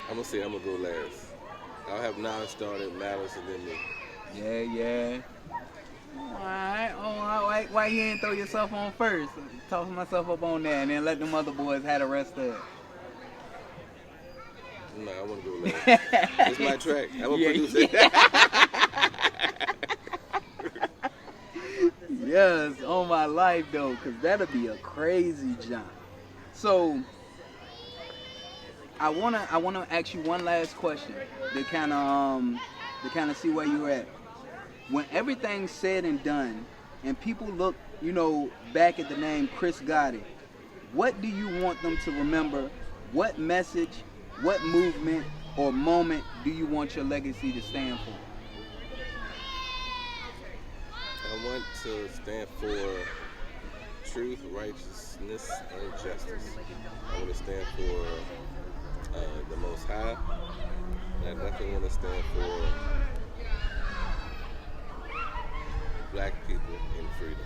S1: I'm gonna go last. I'll have Nas started, Malice, and then me.
S5: Yeah, yeah. Alright. Why you ain't throw yourself on first? Toss myself up on there and then let them other boys have the rest of it.
S1: No, I want to go last. It's my track. I'm gonna produce it.
S5: Yes, on my life though, because that'll be a crazy jump. So I wanna ask you one last question to kind of see where you're at. When everything's said and done, and people look, back at the name Khris Gotti, what do you want them to remember? What message, what movement or moment do you want your legacy to stand for?
S1: I want to stand for truth, righteousness, and justice. I want to stand for the Most High. And I definitely want to stand for black people in freedom.